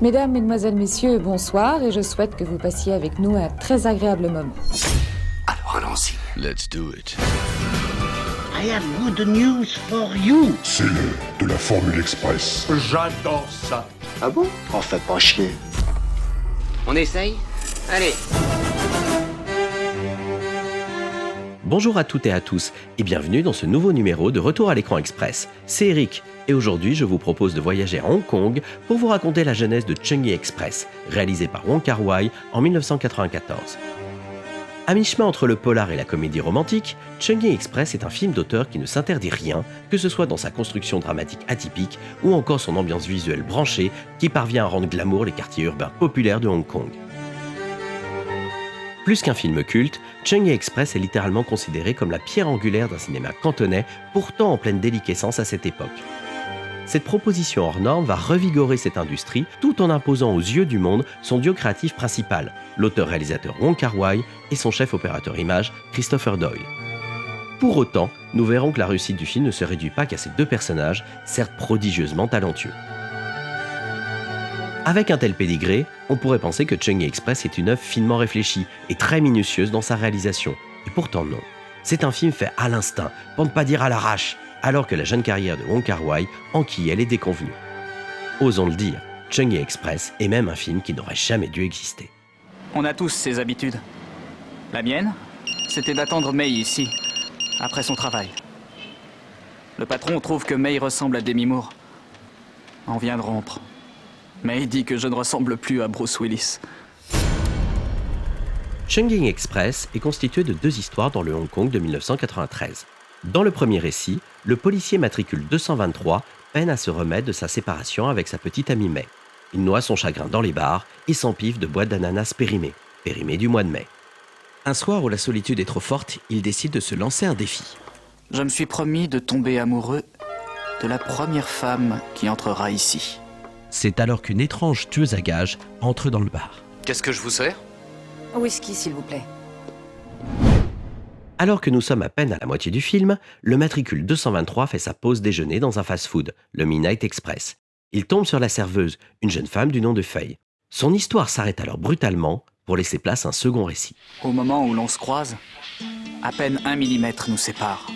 Mesdames, Mesdemoiselles, Messieurs, bonsoir et je souhaite que vous passiez avec nous un très agréable moment. Alors allons-y. Let's do it. I have good news for you. C'est de la Formule Express. J'adore ça. Ah bon? On fait pas chier. On essaye? Allez. Bonjour à toutes et à tous et bienvenue dans ce nouveau numéro de Retour à l'écran express. C'est Eric et aujourd'hui je vous propose de voyager à Hong Kong pour vous raconter la genèse de Changi Express, réalisé par Wong Kar-wai en 1994. À mi-chemin entre le polar et la comédie romantique, Changi Express est un film d'auteur qui ne s'interdit rien, que ce soit dans sa construction dramatique atypique ou encore son ambiance visuelle branchée qui parvient à rendre glamour les quartiers urbains populaires de Hong Kong. Plus qu'un film culte, Changi Express est littéralement considéré comme la pierre angulaire d'un cinéma cantonais, pourtant en pleine déliquescence à cette époque. Cette proposition hors norme va revigorer cette industrie tout en imposant aux yeux du monde son duo créatif principal, l'auteur-réalisateur Wong Kar-wai et son chef opérateur image Christopher Doyle. Pour autant, nous verrons que la réussite du film ne se réduit pas qu'à ces deux personnages, certes prodigieusement talentueux. Avec un tel pédigré, on pourrait penser que Changi Express est une œuvre finement réfléchie et très minutieuse dans sa réalisation. Et pourtant non. C'est un film fait à l'instinct, pour ne pas dire à l'arrache, alors que la jeune carrière de Wong Kar-wai enquille elle est déconvenue. Osons le dire, Changi Express est même un film qui n'aurait jamais dû exister. On a tous ses habitudes. La mienne, c'était d'attendre Mei ici, après son travail. Le patron trouve que Mei ressemble à Demi Moore. On vient de rompre. Mais il dit que je ne ressemble plus à Bruce Willis. Changi Express est constitué de deux histoires dans le Hong Kong de 1993. Dans le premier récit, le policier matricule 223 peine à se remettre de sa séparation avec sa petite amie Mei. Il noie son chagrin dans les bars et s'empiffe de boîtes d'ananas périmées du mois de mai. Un soir où la solitude est trop forte, il décide de se lancer un défi. Je me suis promis de tomber amoureux de la première femme qui entrera ici. C'est alors qu'une étrange tueuse à gages entre dans le bar. Qu'est-ce que je vous sers? Whisky, s'il vous plaît. Alors que nous sommes à peine à la moitié du film, le matricule 223 fait sa pause déjeuner dans un fast-food, le Midnight Express. Il tombe sur la serveuse, une jeune femme du nom de Fei. Son histoire s'arrête alors brutalement pour laisser place à un second récit. Au moment où l'on se croise, à peine 1 millimètre nous sépare.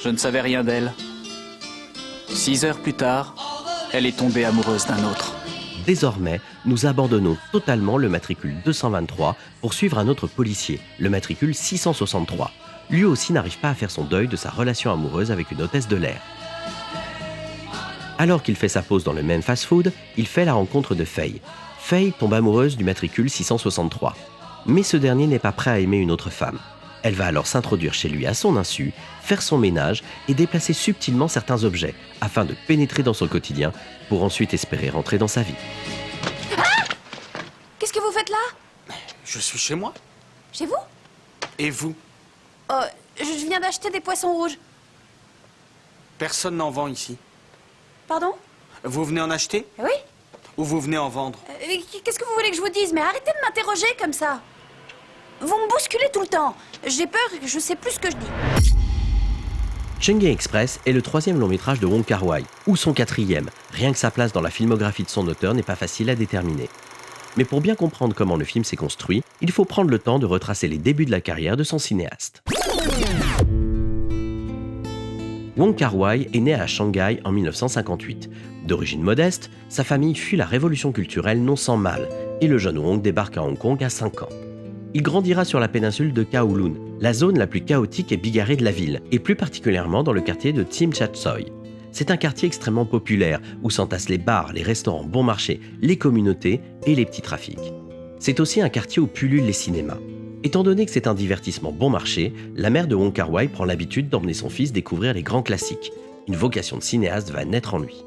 Je ne savais rien d'elle. 6 heures plus tard, elle est tombée amoureuse d'un autre. Désormais, nous abandonnons totalement le matricule 223 pour suivre un autre policier, le matricule 663. Lui aussi n'arrive pas à faire son deuil de sa relation amoureuse avec une hôtesse de l'air. Alors qu'il fait sa pause dans le même fast-food, il fait la rencontre de Fei. Fei tombe amoureuse du matricule 663. Mais ce dernier n'est pas prêt à aimer une autre femme. Elle va alors s'introduire chez lui à son insu, faire son ménage et déplacer subtilement certains objets afin de pénétrer dans son quotidien pour ensuite espérer rentrer dans sa vie. Ah! Qu'est-ce que vous faites là? Je suis chez moi. Chez vous? Et vous? Je viens d'acheter des poissons rouges. Personne n'en vend ici. Pardon? Vous venez en acheter? Oui? Ou vous venez en vendre? Qu'est-ce que vous voulez que je vous dise? Mais arrêtez de m'interroger comme ça. Vous me bousculez tout le temps. J'ai peur et je sais plus ce que je dis. Changi Express est le troisième long métrage de Wong Kar-wai, ou son quatrième. Rien que sa place dans la filmographie de son auteur n'est pas facile à déterminer. Mais pour bien comprendre comment le film s'est construit, il faut prendre le temps de retracer les débuts de la carrière de son cinéaste. Wong Kar-wai est né à Shanghai en 1958. D'origine modeste, sa famille fuit la révolution culturelle non sans mal, et le jeune Wong débarque à Hong Kong à 5 ans. Il grandira sur la péninsule de Kowloon, la zone la plus chaotique et bigarrée de la ville, et plus particulièrement dans le quartier de Tsim Sha Tsui. C'est un quartier extrêmement populaire où s'entassent les bars, les restaurants bon marché, les communautés et les petits trafics. C'est aussi un quartier où pullulent les cinémas. Étant donné que c'est un divertissement bon marché, la mère de Wong Kar-wai prend l'habitude d'emmener son fils découvrir les grands classiques. Une vocation de cinéaste va naître en lui.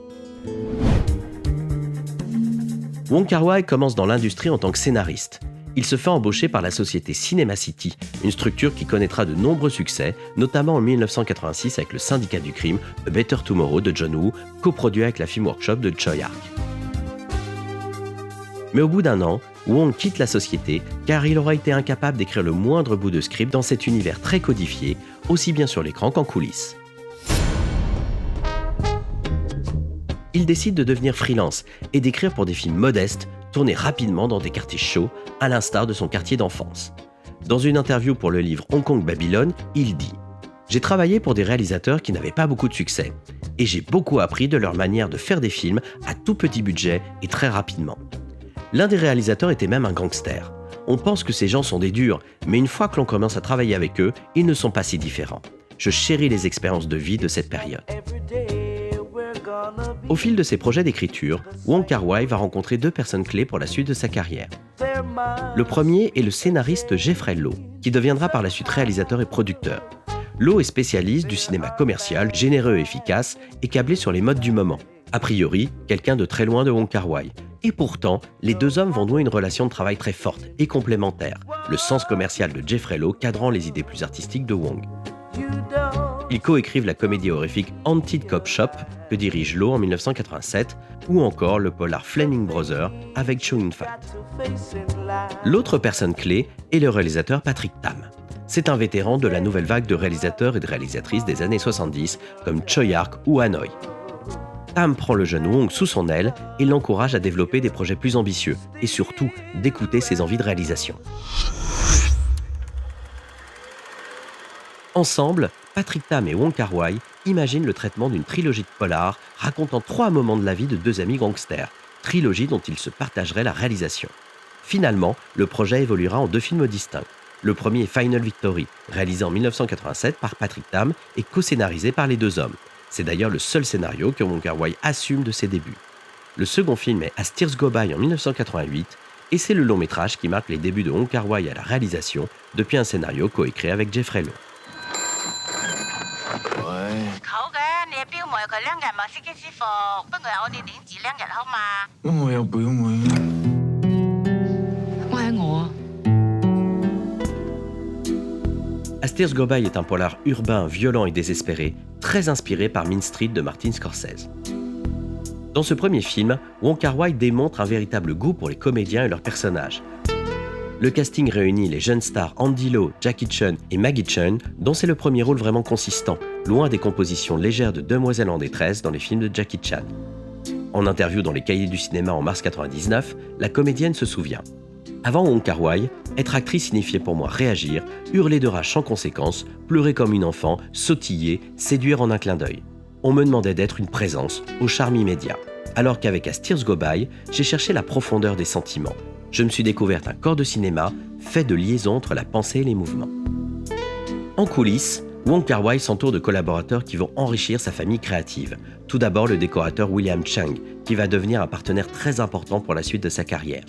Wong Kar-wai commence dans l'industrie en tant que scénariste. Il se fait embaucher par la société Cinema City, une structure qui connaîtra de nombreux succès, notamment en 1986 avec le Syndicat du crime, A Better Tomorrow de John Woo, coproduit avec la Film Workshop de Choi Ark. Mais au bout d'un an, Wong quitte la société car il aura été incapable d'écrire le moindre bout de script dans cet univers très codifié, aussi bien sur l'écran qu'en coulisses. il décide de devenir freelance et d'écrire pour des films modestes, tournés rapidement dans des quartiers chauds, à l'instar de son quartier d'enfance. Dans une interview pour le livre Hong Kong Babylone, il dit « J'ai travaillé pour des réalisateurs qui n'avaient pas beaucoup de succès, et j'ai beaucoup appris de leur manière de faire des films à tout petit budget et très rapidement. L'un des réalisateurs était même un gangster. On pense que ces gens sont des durs, mais une fois que l'on commence à travailler avec eux, ils ne sont pas si différents. Je chéris les expériences de vie de cette période. » Au fil de ses projets d'écriture, Wong Kar-wai va rencontrer deux personnes clés pour la suite de sa carrière. Le premier est le scénariste Jeffrey Loh, qui deviendra par la suite réalisateur et producteur. Loh est spécialiste du cinéma commercial, généreux et efficace, et câblé sur les modes du moment. A priori, quelqu'un de très loin de Wong Kar-wai. Et pourtant, les deux hommes vont nouer une relation de travail très forte et complémentaire, le sens commercial de Jeffrey Loh cadrant les idées plus artistiques de Wong. Ils coécrivent la comédie horrifique Haunted Cop Shop, que dirige Loh en 1987, ou encore le polar Fleming Brothers avec Chow Yun-fat. L'autre personne clé est le réalisateur Patrick Tam. C'est un vétéran de la nouvelle vague de réalisateurs et de réalisatrices des années 70, comme Choi Ark ou Hanoi. Tam prend le jeune Wong sous son aile et l'encourage à développer des projets plus ambitieux, et surtout d'écouter ses envies de réalisation. Ensemble, Patrick Tam et Wong Kar-wai imaginent le traitement d'une trilogie de polar racontant 3 moments de la vie de deux amis gangsters, trilogie dont ils se partageraient la réalisation. Finalement, le projet évoluera en 2 films distincts. Le premier est Final Victory, réalisé en 1987 par Patrick Tam et co-scénarisé par les deux hommes. C'est d'ailleurs le seul scénario que Wong Kar-wai assume de ses débuts. Le second film est As Tears Go By en 1988 et c'est le long métrage qui marque les débuts de Wong Kar-wai à la réalisation depuis un scénario coécrit avec Jeffrey Loh. As Tears Go By est un polar urbain, violent et désespéré, très inspiré par Mean Street de Martin Scorsese. Dans ce premier film, Wong Kar-wai démontre un véritable goût pour les comédiens et leurs personnages. Le casting réunit les jeunes stars Andy Lau, Jackie Chun et Maggie Cheung, dont c'est le premier rôle vraiment consistant, loin des compositions légères de demoiselles en détresse dans les films de Jackie Chan. En interview dans les Cahiers du cinéma en mars 1999, la comédienne se souvient. Avant Wong Kar-wai, être actrice signifiait pour moi réagir, hurler de rage sans conséquence, pleurer comme une enfant, sautiller, séduire en un clin d'œil. On me demandait d'être une présence, au charme immédiat. Alors qu'avec As Tears Go By, j'ai cherché la profondeur des sentiments. Je me suis découverte un corps de cinéma fait de liaisons entre la pensée et les mouvements. En coulisses, Wong Kar-wai s'entoure de collaborateurs qui vont enrichir sa famille créative. Tout d'abord le décorateur William Chang, qui va devenir un partenaire très important pour la suite de sa carrière.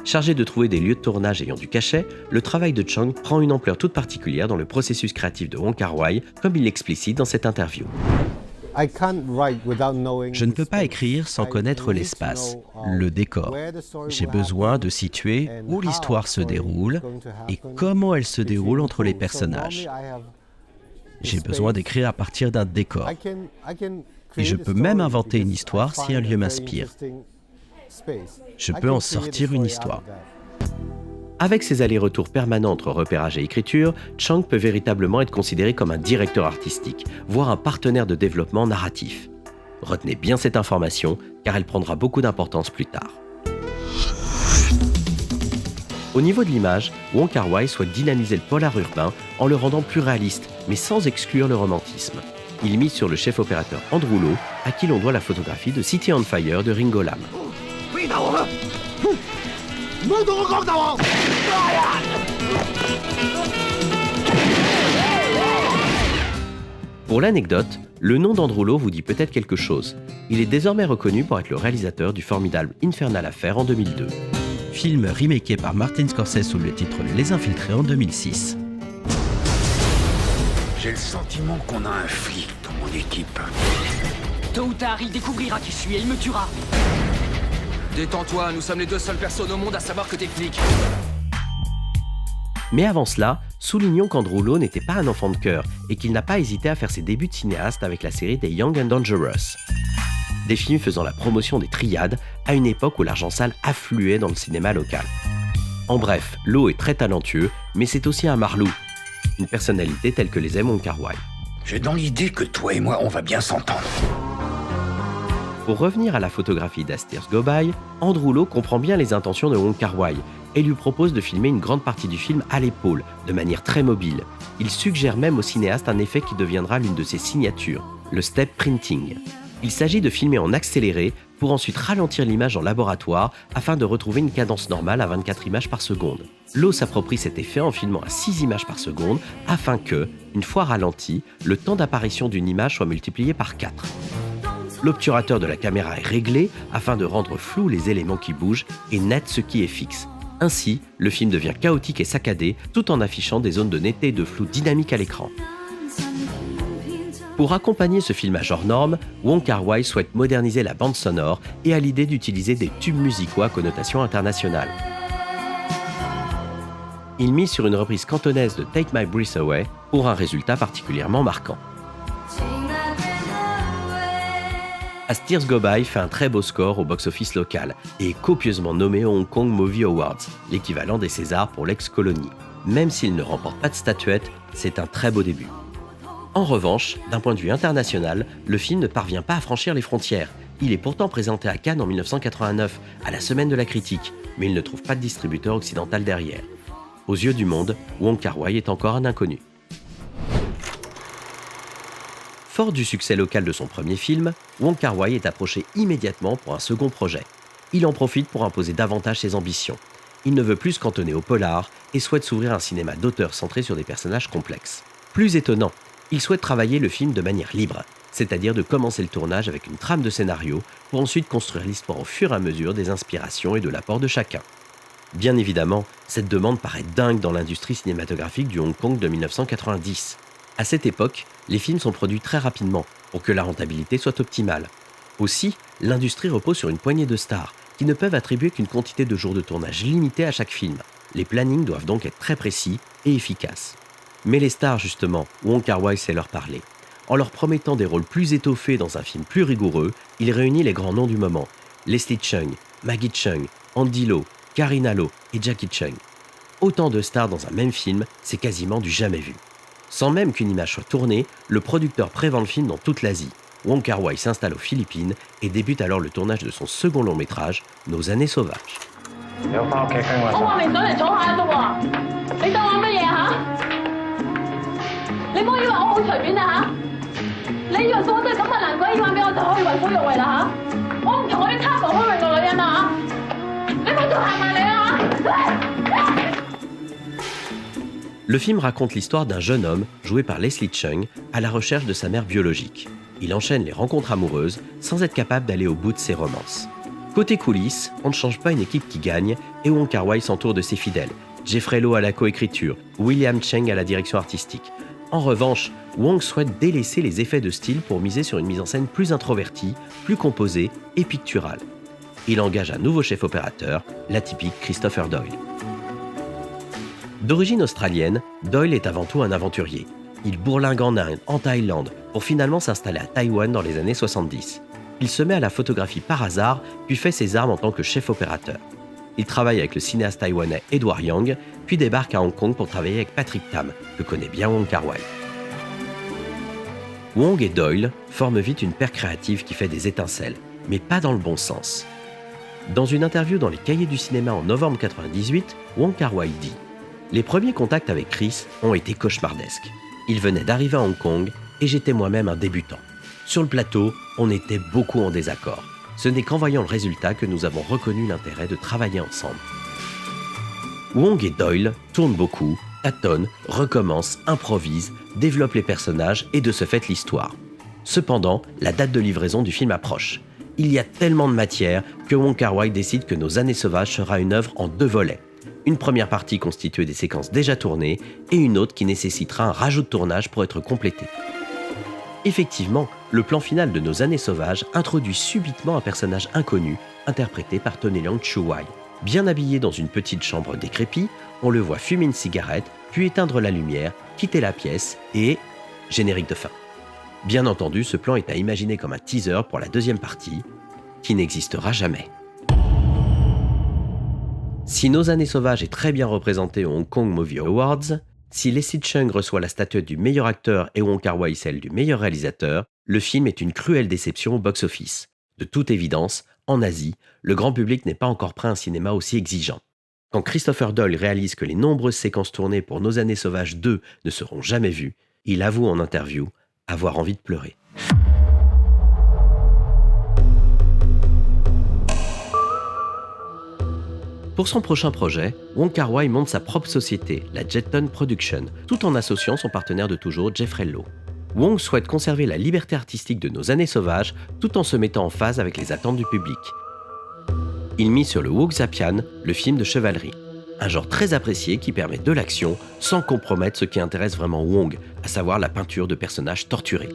Chargé de trouver des lieux de tournage ayant du cachet, le travail de Chang prend une ampleur toute particulière dans le processus créatif de Wong Kar-wai, comme il l'explicite dans cette interview. Je ne peux pas écrire sans connaître l'espace, le décor. J'ai besoin de situer où l'histoire se déroule et comment elle se déroule entre les personnages. J'ai besoin d'écrire à partir d'un décor. Et je peux même inventer une histoire si un lieu m'inspire. Je peux en sortir une histoire. Avec ses allers-retours permanents entre repérage et écriture, Chang peut véritablement être considéré comme un directeur artistique, voire un partenaire de développement narratif. Retenez bien cette information, car elle prendra beaucoup d'importance plus tard. Au niveau de l'image, Wong Kar-wai souhaite dynamiser le polar urbain en le rendant plus réaliste, mais sans exclure le romantisme. Il mise sur le chef opérateur Andrew Loh, à qui l'on doit la photographie de City on Fire de Ringo Lam. Pour l'anecdote, le nom d'Andrew Loh vous dit peut-être quelque chose. Il est désormais reconnu pour être le réalisateur du formidable Infernal Affair en 2002. Film remaké par Martin Scorsese sous le titre Les Infiltrés en 2006. J'ai le sentiment qu'on a un flic dans mon équipe. Tôt ou tard, il découvrira qui je suis et il me tuera. Détends-toi, nous sommes les 2 seules personnes au monde à savoir que t'es flic. Mais avant cela, soulignons qu'Andrew Loh n'était pas un enfant de cœur et qu'il n'a pas hésité à faire ses débuts de cinéaste avec la série des Young and Dangerous. Des films faisant la promotion des triades à une époque où l'argent sale affluait dans le cinéma local. En bref, Loh est très talentueux, mais c'est aussi un marlou. Une personnalité telle que les aime Wong Kar-wai. J'ai dans l'idée que toi et moi, on va bien s'entendre. Pour revenir à la photographie d'As Tears Go By, Andrew Lowe comprend bien les intentions de Wong Kar-wai et lui propose de filmer une grande partie du film à l'épaule, de manière très mobile. Il suggère même au cinéaste un effet qui deviendra l'une de ses signatures, le step printing. Il s'agit de filmer en accéléré pour ensuite ralentir l'image en laboratoire afin de retrouver une cadence normale à 24 images par seconde. Lowe s'approprie cet effet en filmant à 6 images par seconde afin que, une fois ralenti, le temps d'apparition d'une image soit multiplié par 4. L'obturateur de la caméra est réglé afin de rendre flou les éléments qui bougent et net ce qui est fixe. Ainsi, le film devient chaotique et saccadé tout en affichant des zones de netteté et de flou dynamique à l'écran. Pour accompagner ce filmage hors norme, Wong Kar-wai souhaite moderniser la bande sonore et a l'idée d'utiliser des tubes musicaux à connotation internationale. Il mise sur une reprise cantonaise de Take My Breath Away pour un résultat particulièrement marquant. As Tears Go By fait un très beau score au box-office local et est copieusement nommé aux Hong Kong Movie Awards, l'équivalent des Césars pour l'ex-colonie. Même s'il ne remporte pas de statuette, c'est un très beau début. En revanche, d'un point de vue international, le film ne parvient pas à franchir les frontières. Il est pourtant présenté à Cannes en 1989, à la Semaine de la Critique, mais il ne trouve pas de distributeur occidental derrière. Aux yeux du monde, Wong Kar-wai est encore un inconnu. Fort du succès local de son premier film, Wong Kar-wai est approché immédiatement pour un second projet. Il en profite pour imposer davantage ses ambitions. Il ne veut plus se cantonner au polar et souhaite s'ouvrir un cinéma d'auteur centré sur des personnages complexes. Plus étonnant, il souhaite travailler le film de manière libre, c'est-à-dire de commencer le tournage avec une trame de scénario pour ensuite construire l'histoire au fur et à mesure des inspirations et de l'apport de chacun. Bien évidemment, cette demande paraît dingue dans l'industrie cinématographique du Hong Kong de 1990. À cette époque, les films sont produits très rapidement pour que la rentabilité soit optimale. Aussi, l'industrie repose sur une poignée de stars qui ne peuvent attribuer qu'une quantité de jours de tournage limitée à chaque film. Les plannings doivent donc être très précis et efficaces. Mais les stars, justement, Wong Kar-wai sait leur parler. En leur promettant des rôles plus étoffés dans un film plus rigoureux, il réunit les grands noms du moment. Leslie Cheung, Maggie Cheung, Andy Lau, Carina Lau et Jackie Cheung. Autant de stars dans un même film, c'est quasiment du jamais vu. Sans même qu'une image soit tournée, le producteur prévend le film dans toute l'Asie. Wong Kar-wai s'installe aux Philippines et débute alors le tournage de son second long métrage, Nos années sauvages. Le film raconte l'histoire d'un jeune homme, joué par Leslie Cheung, à la recherche de sa mère biologique. Il enchaîne les rencontres amoureuses sans être capable d'aller au bout de ses romances. Côté coulisses, on ne change pas une équipe qui gagne et Wong Kar-wai s'entoure de ses fidèles. Jeffrey Low à la coécriture, William Cheng à la direction artistique. En revanche, Wong souhaite délaisser les effets de style pour miser sur une mise en scène plus introvertie, plus composée et picturale. Il engage un nouveau chef opérateur, l'atypique Christopher Doyle. D'origine australienne, Doyle est avant tout un aventurier. Il bourlingue en Inde, en Thaïlande, pour finalement s'installer à Taïwan dans les années 70. Il se met à la photographie par hasard, puis fait ses armes en tant que chef opérateur. Il travaille avec le cinéaste taïwanais Edward Yang, puis débarque à Hong Kong pour travailler avec Patrick Tam, que connaît bien Wong Kar-wai. Wong et Doyle forment vite une paire créative qui fait des étincelles, mais pas dans le bon sens. Dans une interview dans les Cahiers du cinéma en novembre 1998, Wong Kar-wai dit « Les premiers contacts avec Chris ont été cauchemardesques. Il venait d'arriver à Hong Kong et j'étais moi-même un débutant. Sur le plateau, on était beaucoup en désaccord. Ce n'est qu'en voyant le résultat que nous avons reconnu l'intérêt de travailler ensemble. » Wong et Doyle tournent beaucoup, tâtonnent, recommencent, improvisent, développent les personnages et de ce fait l'histoire. Cependant, la date de livraison du film approche. Il y a tellement de matière que Wong Kar-wai décide que Nos années sauvages sera une œuvre en 2 volets. Une première partie constituée des séquences déjà tournées et une autre qui nécessitera un rajout de tournage pour être complété. Effectivement, le plan final de Nos années sauvages introduit subitement un personnage inconnu, interprété par Tony Leung Chiu-wai. Bien habillé dans une petite chambre décrépite, on le voit fumer une cigarette, puis éteindre la lumière, quitter la pièce et... générique de fin. Bien entendu, ce plan est à imaginer comme un teaser pour la deuxième partie, qui n'existera jamais. Si Nos années sauvages est très bien représenté aux Hong Kong Movie Awards, si Leslie Cheung reçoit la statuette du meilleur acteur et Wong Kar-wai celle du meilleur réalisateur, le film est une cruelle déception au box-office. De toute évidence, en Asie, le grand public n'est pas encore prêt à un cinéma aussi exigeant. Quand Christopher Doyle réalise que les nombreuses séquences tournées pour Nos Années Sauvages 2 ne seront jamais vues, il avoue en interview avoir envie de pleurer. Pour son prochain projet, Wong Kar-wai monte sa propre société, la Jetton Production, tout en associant son partenaire de toujours, Jeffrey Lowe. Wong souhaite conserver la liberté artistique de Nos Années Sauvages tout en se mettant en phase avec les attentes du public. Il mise sur le Wuxia-pian, le film de chevalerie, un genre très apprécié qui permet de l'action sans compromettre ce qui intéresse vraiment Wong, à savoir la peinture de personnages torturés.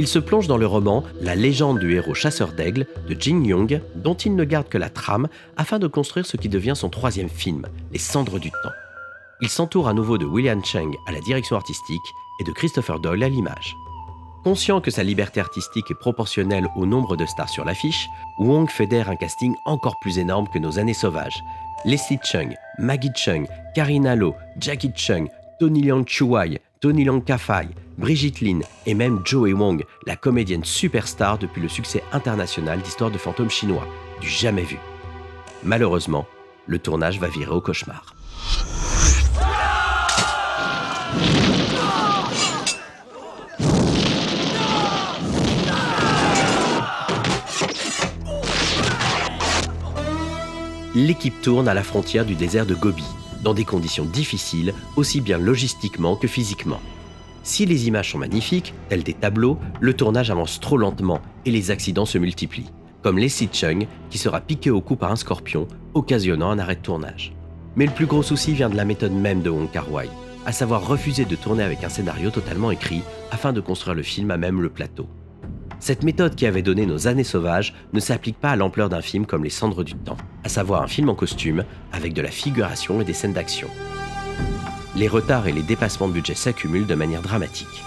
Il se plonge dans le roman La légende du héros chasseur d'aigle de Jin Young, dont il ne garde que la trame afin de construire ce qui devient son troisième film, Les Cendres du Temps. Il s'entoure à nouveau de William Cheng à la direction artistique et de Christopher Doyle à l'image. Conscient que sa liberté artistique est proportionnelle au nombre de stars sur l'affiche, Wong fédère un casting encore plus énorme que Nos Années Sauvages. Leslie Cheung, Maggie Cheung, Carina Lo, Jackie Cheung, Tony Leung Chiu-wai, Tony Leung Ka-fai, Brigitte Lin et même Joey Wong, la comédienne superstar depuis le succès international d'Histoire de fantômes chinois, du jamais vu. Malheureusement, le tournage va virer au cauchemar. L'équipe tourne à la frontière du désert de Gobi, dans des conditions difficiles, aussi bien logistiquement que physiquement. Si les images sont magnifiques, telles des tableaux, le tournage avance trop lentement et les accidents se multiplient, comme Leslie Cheung qui sera piqué au cou par un scorpion, occasionnant un arrêt de tournage. Mais le plus gros souci vient de la méthode même de Wong Kar-wai, à savoir refuser de tourner avec un scénario totalement écrit afin de construire le film à même le plateau. Cette méthode qui avait donné Nos Années Sauvages ne s'applique pas à l'ampleur d'un film comme Les Cendres du Temps, à savoir un film en costume avec de la figuration et des scènes d'action. Les retards et les dépassements de budget s'accumulent de manière dramatique.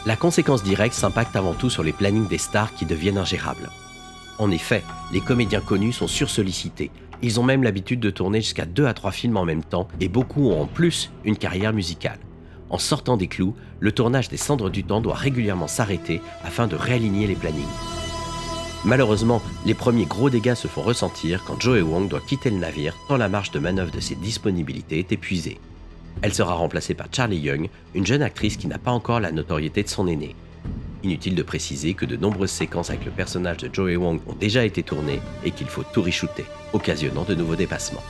La conséquence directe s'impacte avant tout sur les plannings des stars qui deviennent ingérables. En effet, les comédiens connus sont sursollicités. Ils ont même l'habitude de tourner jusqu'à 2 à 3 films en même temps et beaucoup ont en plus une carrière musicale. En sortant des clous, le tournage des Cendres du Temps doit régulièrement s'arrêter afin de réaligner les plannings. Malheureusement, les premiers gros dégâts se font ressentir quand Joey Wong doit quitter le navire tant la marge de manœuvre de ses disponibilités est épuisée. Elle sera remplacée par Charlie Young, une jeune actrice qui n'a pas encore la notoriété de son aîné. Inutile de préciser que de nombreuses séquences avec le personnage de Joey Wong ont déjà été tournées et qu'il faut tout re-shooter, occasionnant de nouveaux dépassements.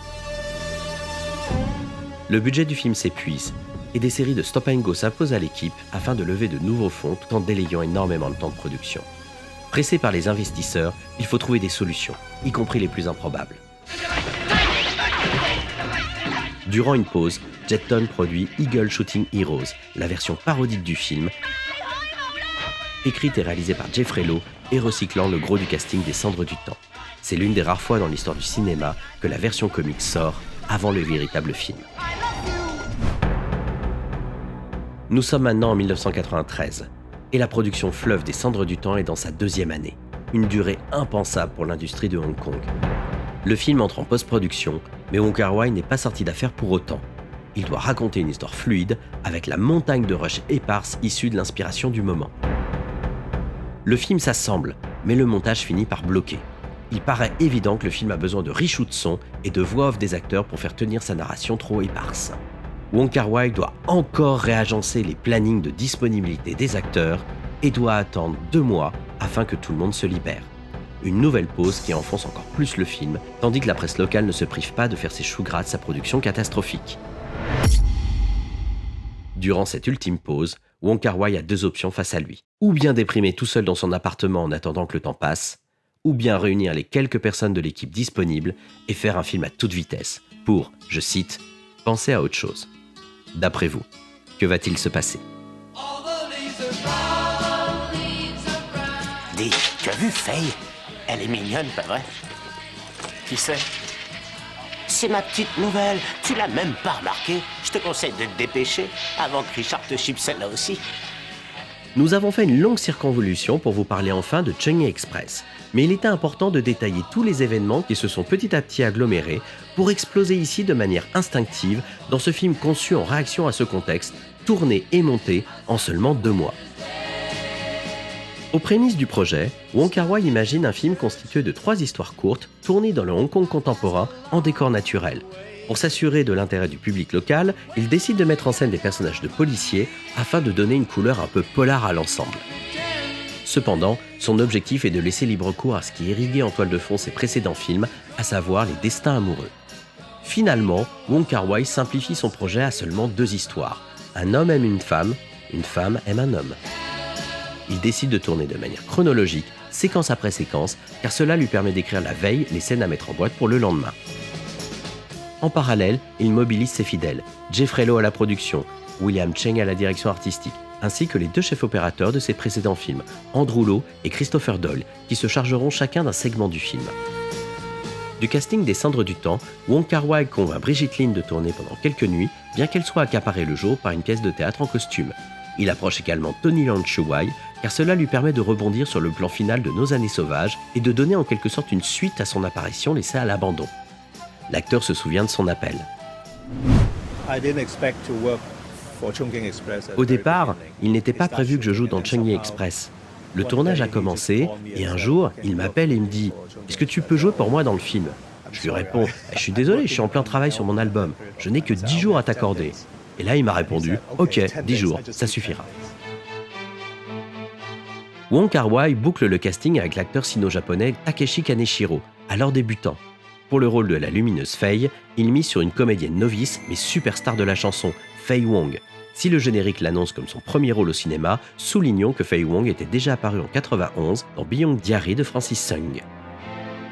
Le budget du film s'épuise, et des séries de stop and go s'imposent à l'équipe afin de lever de nouveaux fonds tout en délayant énormément le temps de production. Pressé par les investisseurs, il faut trouver des solutions, y compris les plus improbables. Durant une pause, Jetton produit Eagle Shooting Heroes, la version parodique du film, écrite et réalisée par Jeffrey Lowe et recyclant le gros du casting des Cendres du Temps. C'est l'une des rares fois dans l'histoire du cinéma que la version comique sort avant le véritable film. Nous sommes maintenant en 1993, et la production fleuve des Cendres du Temps est dans sa 2e année, une durée impensable pour l'industrie de Hong Kong. Le film entre en post-production, mais Wong Kar-wai n'est pas sorti d'affaire pour autant. Il doit raconter une histoire fluide, avec la montagne de rushs éparses issue de l'inspiration du moment. Le film s'assemble, mais le montage finit par bloquer. Il paraît évident que le film a besoin de reshoot son et de voix off des acteurs pour faire tenir sa narration trop éparse. Wong Kar-wai doit encore réagencer les plannings de disponibilité des acteurs et doit attendre 2 mois afin que tout le monde se libère. Une nouvelle pause qui enfonce encore plus le film, tandis que la presse locale ne se prive pas de faire ses choux gras de sa production catastrophique. Durant cette ultime pause, Wong Kar-wai a 2 options face à lui. Ou bien déprimer tout seul dans son appartement en attendant que le temps passe, ou bien réunir les quelques personnes de l'équipe disponibles et faire un film à toute vitesse pour, je cite, « penser à autre chose ». D'après vous, que va-t-il se passer ? Dis, tu as vu Faye ? Elle est mignonne, pas vrai ? Qui c'est ? C'est ma petite nouvelle. Tu l'as même pas remarqué. Je te conseille de te dépêcher avant que Richard te chipe celle-là aussi. Nous avons fait une longue circonvolution pour vous parler enfin de Chungney Express, mais il était important de détailler tous les événements qui se sont petit à petit agglomérés pour exploser ici de manière instinctive dans ce film conçu en réaction à ce contexte, tourné et monté en seulement 2 mois. Aux prémices du projet, Wong Kar-wai imagine un film constitué de 3 histoires courtes tournées dans le Hong Kong contemporain en décor naturel. Pour s'assurer de l'intérêt du public local, il décide de mettre en scène des personnages de policiers afin de donner une couleur un peu polar à l'ensemble. Cependant, son objectif est de laisser libre cours à ce qui irriguait en toile de fond ses précédents films, à savoir les destins amoureux. Finalement, Wong Kar-wai simplifie son projet à seulement 2 histoires. Un homme aime une femme aime un homme. Il décide de tourner de manière chronologique, séquence après séquence, car cela lui permet d'écrire la veille les scènes à mettre en boîte pour le lendemain. En parallèle, il mobilise ses fidèles, Jeffrey Lowe à la production, William Cheng à la direction artistique, ainsi que les 2 chefs opérateurs de ses précédents films, Andrew Lowe et Christopher Doyle, qui se chargeront chacun d'un segment du film. Du casting des Cendres du Temps, Wong Kar-wai convainc Brigitte Lin de tourner pendant quelques nuits, bien qu'elle soit accaparée le jour par une pièce de théâtre en costume. Il approche également Tony Leung Chiu-wai, car cela lui permet de rebondir sur le plan final de Nos années sauvages et de donner en quelque sorte une suite à son apparition laissée à l'abandon. L'acteur se souvient de son appel. Au départ, il n'était pas prévu que je joue dans Changi Express. Le tournage a commencé et un jour, il m'appelle et me dit « Est-ce que tu peux jouer pour moi dans le film ?» Je lui réponds « Je suis désolé, je suis en plein travail sur mon album. Je n'ai que 10 jours à t'accorder. » Et là, il m'a répondu « Ok, 10 jours, ça suffira. » Wong Kar-wai boucle le casting avec l'acteur sino-japonais Takeshi Kaneshiro, alors débutant. Pour le rôle de la lumineuse Faye, il mise sur une comédienne novice mais superstar de la chanson, Faye Wong. Si le générique l'annonce comme son premier rôle au cinéma, soulignons que Faye Wong était déjà apparue en 91 dans Beyond Diary de Francis Tsang.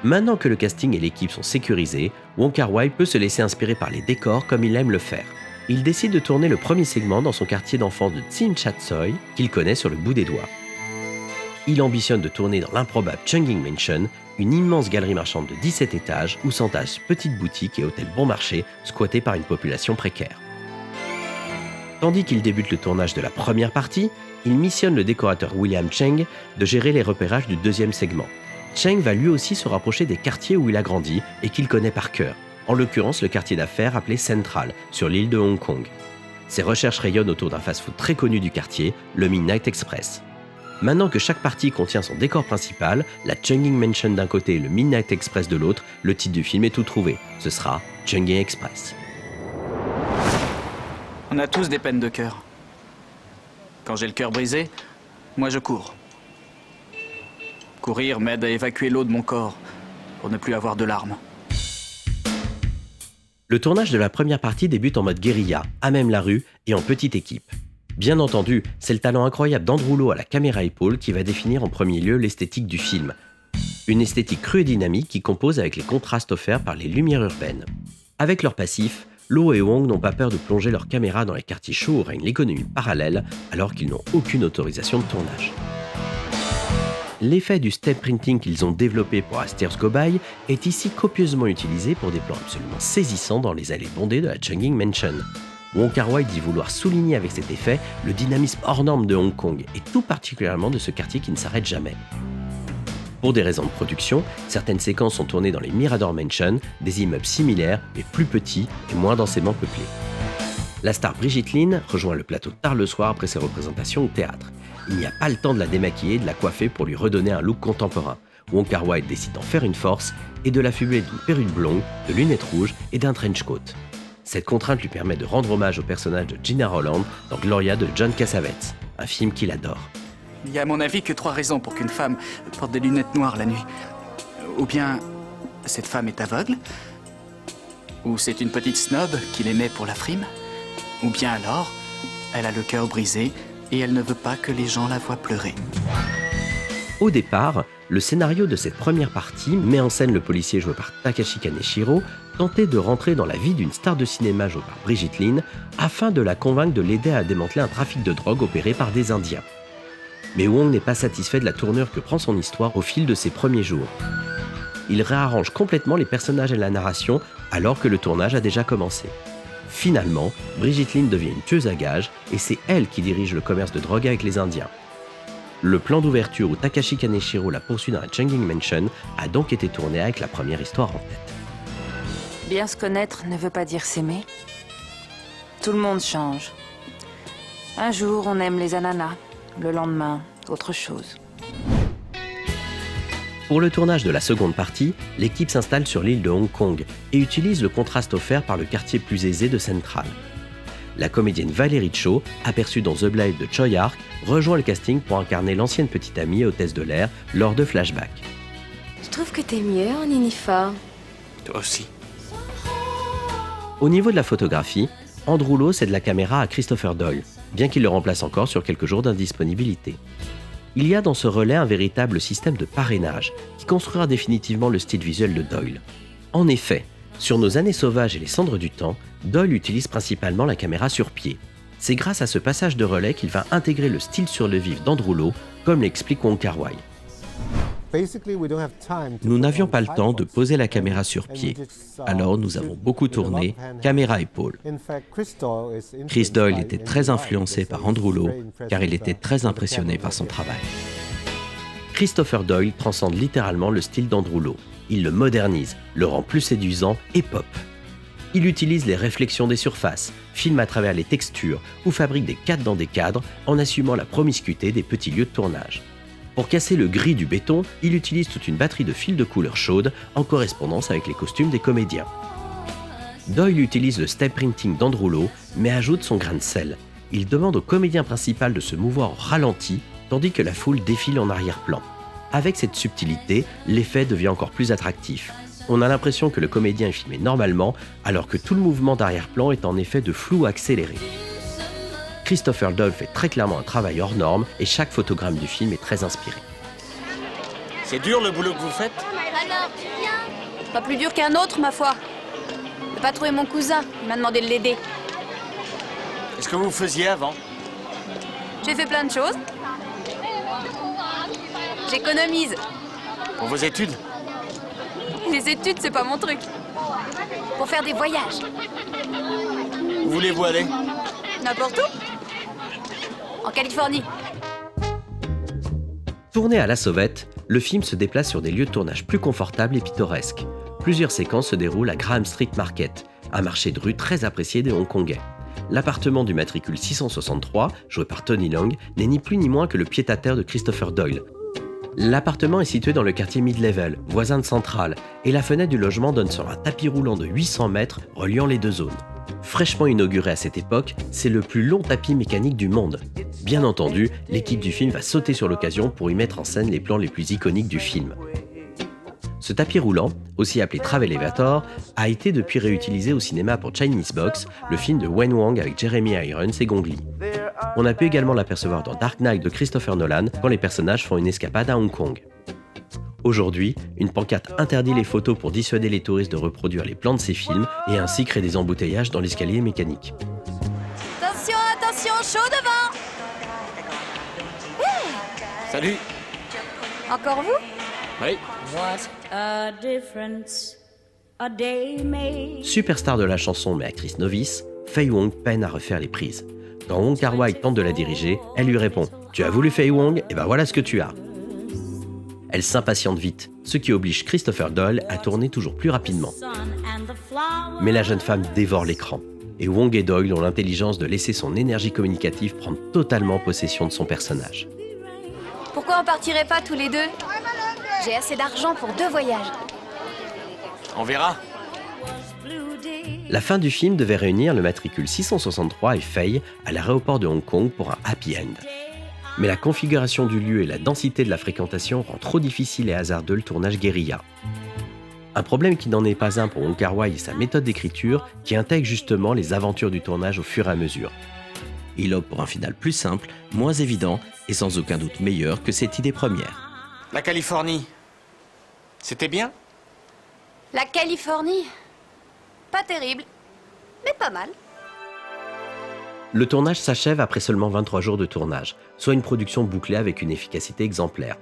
Maintenant que le casting et l'équipe sont sécurisés, Wong Kar-wai peut se laisser inspirer par les décors comme il aime le faire. Il décide de tourner le premier segment dans son quartier d'enfance de Tsim Shat Tsoi, qu'il connaît sur le bout des doigts. Il ambitionne de tourner dans l'improbable Chungking Mansion, une immense galerie marchande de 17 étages où s'entassent petites boutiques et hôtels bon marché squattés par une population précaire. Tandis qu'il débute le tournage de la première partie, il missionne le décorateur William Cheng de gérer les repérages du deuxième segment. Cheng va lui aussi se rapprocher des quartiers où il a grandi et qu'il connaît par cœur, en l'occurrence le quartier d'affaires appelé Central, sur l'île de Hong Kong. Ses recherches rayonnent autour d'un fast-food très connu du quartier, le Midnight Express. Maintenant que chaque partie contient son décor principal, la Chungking Mansion d'un côté et le Midnight Express de l'autre, le titre du film est tout trouvé. Ce sera Chungking Express. On a tous des peines de cœur. Quand j'ai le cœur brisé, moi je cours. Courir m'aide à évacuer l'eau de mon corps, pour ne plus avoir de larmes. Le tournage de la première partie débute en mode guérilla, à même la rue et en petite équipe. Bien entendu, c'est le talent incroyable d'Andrew Lowe à la caméra épaule qui va définir en premier lieu l'esthétique du film. Une esthétique crue et dynamique qui compose avec les contrastes offerts par les lumières urbaines. Avec leur passif, Lowe et Wong n'ont pas peur de plonger leur caméra dans les quartiers chauds où règne l'économie parallèle alors qu'ils n'ont aucune autorisation de tournage. L'effet du step printing qu'ils ont développé pour Aster's Go By est ici copieusement utilisé pour des plans absolument saisissants dans les allées bondées de la Chungking Mansion. Wong Kar-wai dit vouloir souligner avec cet effet le dynamisme hors norme de Hong Kong et tout particulièrement de ce quartier qui ne s'arrête jamais. Pour des raisons de production, certaines séquences sont tournées dans les Mirador Mansion, des immeubles similaires mais plus petits et moins densément peuplés. La star Brigitte Lin rejoint le plateau tard le soir après ses représentations au théâtre. Il n'y a pas le temps de la démaquiller et de la coiffer pour lui redonner un look contemporain. Wong Kar-wai décide d'en faire une force et de l'affubler d'une perruque blonde, de lunettes rouges et d'un trench coat. Cette contrainte lui permet de rendre hommage au personnage de Gina Rowland dans Gloria de John Cassavetes, un film qu'il adore. Il y a à mon avis que 3 raisons pour qu'une femme porte des lunettes noires la nuit. Ou bien, cette femme est aveugle, ou c'est une petite snob qui les met pour la frime, ou bien alors, elle a le cœur brisé et elle ne veut pas que les gens la voient pleurer. Au départ, le scénario de cette première partie met en scène le policier joué par Takashi Kaneshiro tenter de rentrer dans la vie d'une star de cinéma jouée par Brigitte Lin afin de la convaincre de l'aider à démanteler un trafic de drogue opéré par des Indiens. Mais Wong n'est pas satisfait de la tournure que prend son histoire au fil de ses premiers jours. Il réarrange complètement les personnages et la narration alors que le tournage a déjà commencé. Finalement, Brigitte Lin devient une tueuse à gages et c'est elle qui dirige le commerce de drogue avec les Indiens. Le plan d'ouverture où Takashi Kaneshiro la poursuit dans la Chungking Mansion a donc été tourné avec la première histoire en tête. Bien se connaître ne veut pas dire s'aimer. Tout le monde change. Un jour, on aime les ananas. Le lendemain, autre chose. Pour le tournage de la seconde partie, l'équipe s'installe sur l'île de Hong Kong et utilise le contraste offert par le quartier plus aisé de Central. La comédienne Valérie Cho, aperçue dans The Blade de Choi Ark, rejoint le casting pour incarner l'ancienne petite amie et hôtesse de l'air lors de flashbacks. Je trouve que t'es mieux en uniforme. Toi aussi. Au niveau de la photographie, Andrew Lo cède la caméra à Christopher Doyle, bien qu'il le remplace encore sur quelques jours d'indisponibilité. Il y a dans ce relais un véritable système de parrainage qui construira définitivement le style visuel de Doyle. En effet, sur Nos années sauvages et les cendres du temps, Doyle utilise principalement la caméra sur pied. C'est grâce à ce passage de relais qu'il va intégrer le style sur le vif d'Andrew Lo, comme l'explique Wong Kar-wai. Nous n'avions pas le temps de poser la caméra sur pied, alors nous avons beaucoup tourné, caméra épaule. Chris Doyle était très influencé par Andrew Lo, car il était très impressionné par son travail. Christopher Doyle transcende littéralement le style d'Andrew Lo. Il le modernise, le rend plus séduisant et pop. Il utilise les réflexions des surfaces, filme à travers les textures ou fabrique des cadres dans des cadres en assumant la promiscuité des petits lieux de tournage. Pour casser le gris du béton, il utilise toute une batterie de fils de couleurs chaudes en correspondance avec les costumes des comédiens. Doyle utilise le step printing d'Andrew Lo, mais ajoute son grain de sel. Il demande au comédien principal de se mouvoir au ralenti, tandis que la foule défile en arrière-plan. Avec cette subtilité, l'effet devient encore plus attractif. On a l'impression que le comédien est filmé normalement, alors que tout le mouvement d'arrière-plan est en effet de flou accéléré. Christopher Doyle fait très clairement un travail hors norme et chaque photogramme du film est très inspiré. C'est dur le boulot que vous faites? Alors, bien. Pas plus dur qu'un autre, ma foi. Le patron est mon cousin, il m'a demandé de l'aider. Qu'est-ce que vous faisiez avant? J'ai fait plein de choses. J'économise. Pour vos études? Les études, c'est pas mon truc. Pour faire des voyages. Où voulez-vous aller? N'importe où. En Californie. Tourné à la sauvette, le film se déplace sur des lieux de tournage plus confortables et pittoresques. Plusieurs séquences se déroulent à Graham Street Market, un marché de rue très apprécié des Hongkongais. L'appartement du matricule 663, joué par Tony Leung, n'est ni plus ni moins que le pied-à-terre de Christopher Doyle. L'appartement est situé dans le quartier Mid-Level, voisin de Central, et la fenêtre du logement donne sur un tapis roulant de 800 mètres reliant les deux zones. Fraîchement inauguré à cette époque, c'est le plus long tapis mécanique du monde. Bien entendu, l'équipe du film va sauter sur l'occasion pour y mettre en scène les plans les plus iconiques du film. Ce tapis roulant, aussi appelé Travelevator, a été depuis réutilisé au cinéma pour Chinese Box, le film de Wen Wang avec Jeremy Irons et Gong Li. On a pu également l'apercevoir dans Dark Knight de Christopher Nolan quand les personnages font une escapade à Hong Kong. Aujourd'hui, une pancarte interdit les photos pour dissuader les touristes de reproduire les plans de ces films et ainsi créer des embouteillages dans l'escalier mécanique. Attention, attention, chaud devant. Salut. Encore vous? Oui. Superstar de la chanson mais actrice novice, Fei Wong peine à refaire les prises. Quand Wong Kar-wai tente de la diriger, elle lui répond « Tu as voulu Fei Wong, et ben voilà ce que tu as ». Elle s'impatiente vite, ce qui oblige Christopher Doyle à tourner toujours plus rapidement. Mais la jeune femme dévore l'écran, et Wong et Doyle ont l'intelligence de laisser son énergie communicative prendre totalement possession de son personnage. Pourquoi on partirait pas tous les deux? J'ai assez d'argent pour 2 voyages. On verra. La fin du film devait réunir le matricule 663 et Fei à l'aéroport de Hong Kong pour un happy end. Mais la configuration du lieu et la densité de la fréquentation rend trop difficile et hasardeux le tournage guérilla. Un problème qui n'en est pas un pour Wong Kar-wai et sa méthode d'écriture qui intègre justement les aventures du tournage au fur et à mesure. Il opte pour un final plus simple, moins évident et sans aucun doute meilleur que cette idée première. La Californie, c'était bien? La Californie? Pas terrible, mais pas mal. Le tournage s'achève après seulement 23 jours de tournage, soit une production bouclée avec une efficacité exemplaire.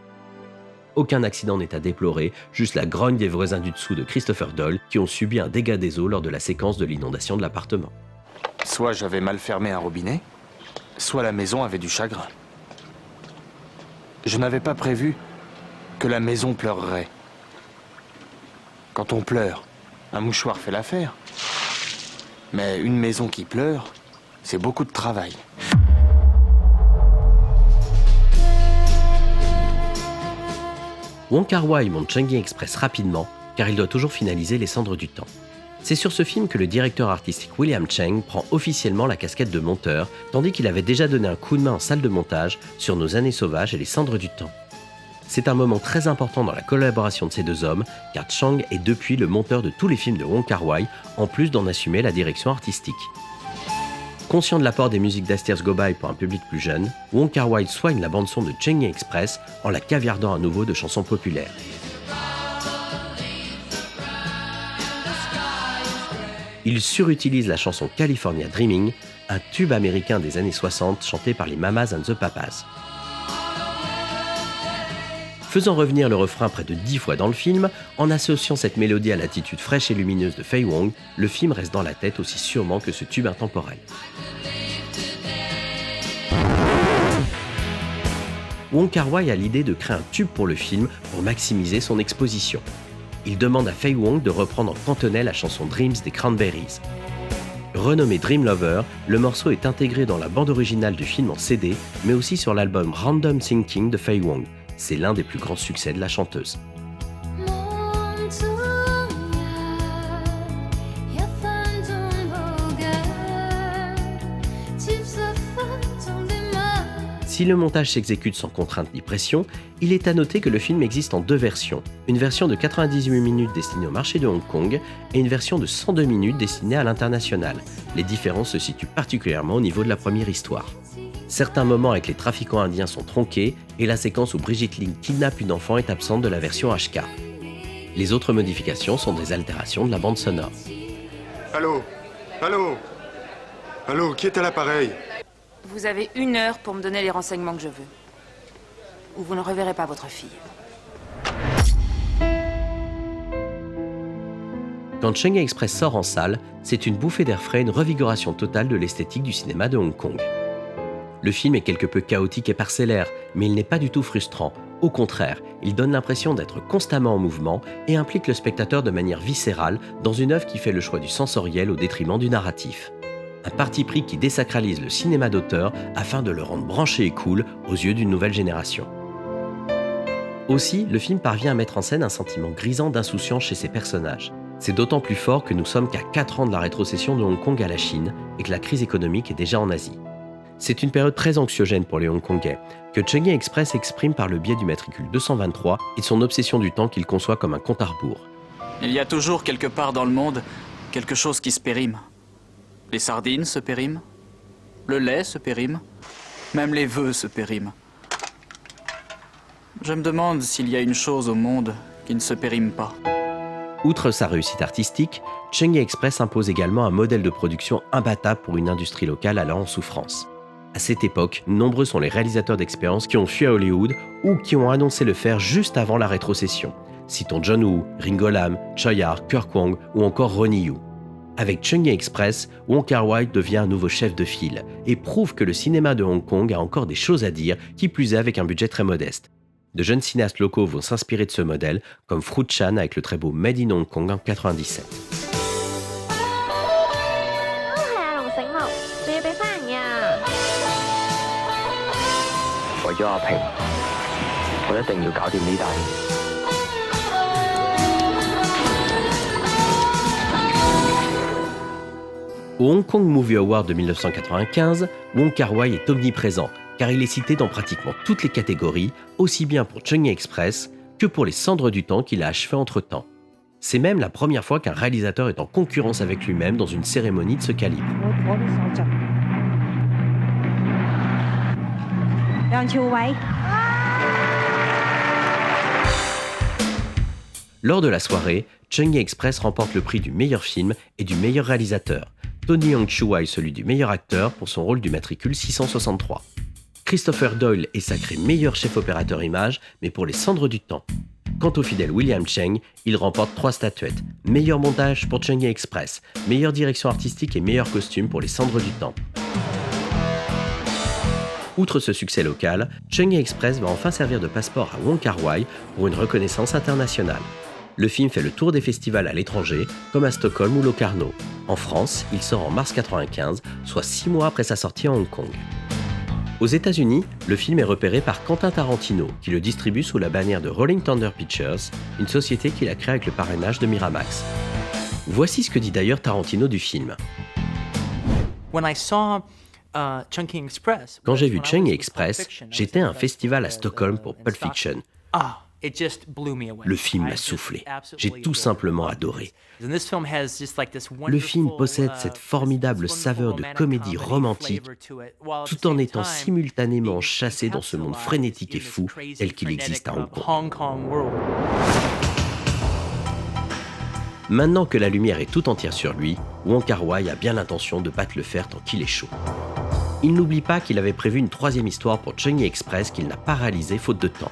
Aucun accident n'est à déplorer, juste la grogne des voisins du dessous de Christopher Doyle qui ont subi un dégât des eaux lors de la séquence de l'inondation de l'appartement. Soit j'avais mal fermé un robinet, soit la maison avait du chagrin. Je n'avais pas prévu que la maison pleurerait. Quand on pleure, un mouchoir fait l'affaire. Mais une maison qui pleure, c'est beaucoup de travail. Wong Kar-wai monte Chungking Express rapidement car il doit toujours finaliser Les Cendres du Temps. C'est sur ce film que le directeur artistique William Cheng prend officiellement la casquette de monteur, tandis qu'il avait déjà donné un coup de main en salle de montage sur Nos Années Sauvages et Les Cendres du Temps. C'est un moment très important dans la collaboration de ces deux hommes, car Chang est depuis le monteur de tous les films de Wong Kar-wai, en plus d'en assumer la direction artistique. Conscient de l'apport des musiques d'Astier Gobai pour un public plus jeune, Wong Kar-wai soigne la bande-son de Chungking Express en la caviardant à nouveau de chansons populaires. Il surutilise la chanson California Dreaming, un tube américain des années 60 chanté par les Mamas and the Papas. Faisant revenir le refrain près de 10 fois dans le film, en associant cette mélodie à l'attitude fraîche et lumineuse de Faye Wong, le film reste dans la tête aussi sûrement que ce tube intemporel. Wong Kar-wai a l'idée de créer un tube pour le film pour maximiser son exposition. Il demande à Faye Wong de reprendre en cantonais la chanson Dreams des Cranberries. Renommé Dream Lover, le morceau est intégré dans la bande originale du film en CD, mais aussi sur l'album Random Thinking de Faye Wong. C'est l'un des plus grands succès de la chanteuse. Si le montage s'exécute sans contrainte ni pression, il est à noter que le film existe en deux versions. Une version de 98 minutes destinée au marché de Hong Kong et une version de 102 minutes destinée à l'international. Les différences se situent particulièrement au niveau de la première histoire. Certains moments avec les trafiquants indiens sont tronqués et la séquence où Brigitte Ling kidnappe une enfant est absente de la version HK. Les autres modifications sont des altérations de la bande sonore. Allô ? Allô ? Allô, qui est à l'appareil ? Vous avez 1 heure pour me donner les renseignements que je veux. Ou vous ne reverrez pas votre fille. Quand Chungking Express sort en salle, c'est une bouffée d'air frais, une revigoration totale de l'esthétique du cinéma de Hong Kong. Le film est quelque peu chaotique et parcellaire, mais il n'est pas du tout frustrant. Au contraire, il donne l'impression d'être constamment en mouvement et implique le spectateur de manière viscérale dans une œuvre qui fait le choix du sensoriel au détriment du narratif. Un parti pris qui désacralise le cinéma d'auteur afin de le rendre branché et cool aux yeux d'une nouvelle génération. Aussi, le film parvient à mettre en scène un sentiment grisant d'insouciance chez ses personnages. C'est d'autant plus fort que nous sommes qu'à 4 ans de la rétrocession de Hong Kong à la Chine et que la crise économique est déjà en Asie. C'est une période très anxiogène pour les Hongkongais, que Chungking Express exprime par le biais du matricule 223 et de son obsession du temps qu'il conçoit comme un compte à rebours. Il y a toujours quelque part dans le monde quelque chose qui se périme. Les sardines se périment, le lait se périme, même les vœux se périment. Je me demande s'il y a une chose au monde qui ne se périme pas. Outre sa réussite artistique, Chungking Express impose également un modèle de production imbattable pour une industrie locale allant en souffrance. À cette époque, nombreux sont les réalisateurs d'expérience qui ont fui à Hollywood ou qui ont annoncé le faire juste avant la rétrocession. Citons John Woo, Ringo Lam, Choi Yar, Kirk Wong ou encore Ronnie Yu. Avec Chungking Express, Wong Kar-wai devient un nouveau chef de file et prouve que le cinéma de Hong Kong a encore des choses à dire, qui plus est avec un budget très modeste. De jeunes cinéastes locaux vont s'inspirer de ce modèle, comme Fruit Chan avec le très beau Made in Hong Kong en 1997. Au Hong Kong Movie Award de 1995, Wong Kar-wai est omniprésent, car il est cité dans pratiquement toutes les catégories, aussi bien pour Chungking Express que pour Les Cendres du Temps qu'il a achevé entre-temps. C'est même la première fois qu'un réalisateur est en concurrence avec lui-même dans une cérémonie de ce calibre. Lors de la soirée, Chungking Express remporte le prix du meilleur film et du meilleur réalisateur. Tony Leung-Chiu-wai celui du meilleur acteur pour son rôle du matricule 663. Christopher Doyle est sacré meilleur chef opérateur image, mais pour Les Cendres du Temps. Quant au fidèle William Cheng, il remporte 3 statuettes. Meilleur montage pour Chungking Express, meilleure direction artistique et meilleur costume pour Les Cendres du Temps. Outre ce succès local, Chungking Express va enfin servir de passeport à Wong Kar-wai pour une reconnaissance internationale. Le film fait le tour des festivals à l'étranger, comme à Stockholm ou Locarno. En France, il sort en mars 1995, soit 6 mois après sa sortie à Hong Kong. Aux États-Unis, le film est repéré par Quentin Tarantino, qui le distribue sous la bannière de Rolling Thunder Pictures, une société qu'il a créée avec le parrainage de Miramax. Voici ce que dit d'ailleurs Tarantino du film. Quand j'ai vu Chungking Express, j'étais à un festival à Stockholm pour Pulp Fiction. Le film m'a soufflé. J'ai tout simplement adoré. Le film possède cette formidable saveur de comédie romantique, tout en étant simultanément chassé dans ce monde frénétique et fou tel qu'il existe à Hong Kong. Maintenant que la lumière est tout entière sur lui, Wong Kar-wai a bien l'intention de battre le fer tant qu'il est chaud. Il n'oublie pas qu'il avait prévu une troisième histoire pour Chungking Express qu'il n'a pas réalisée faute de temps.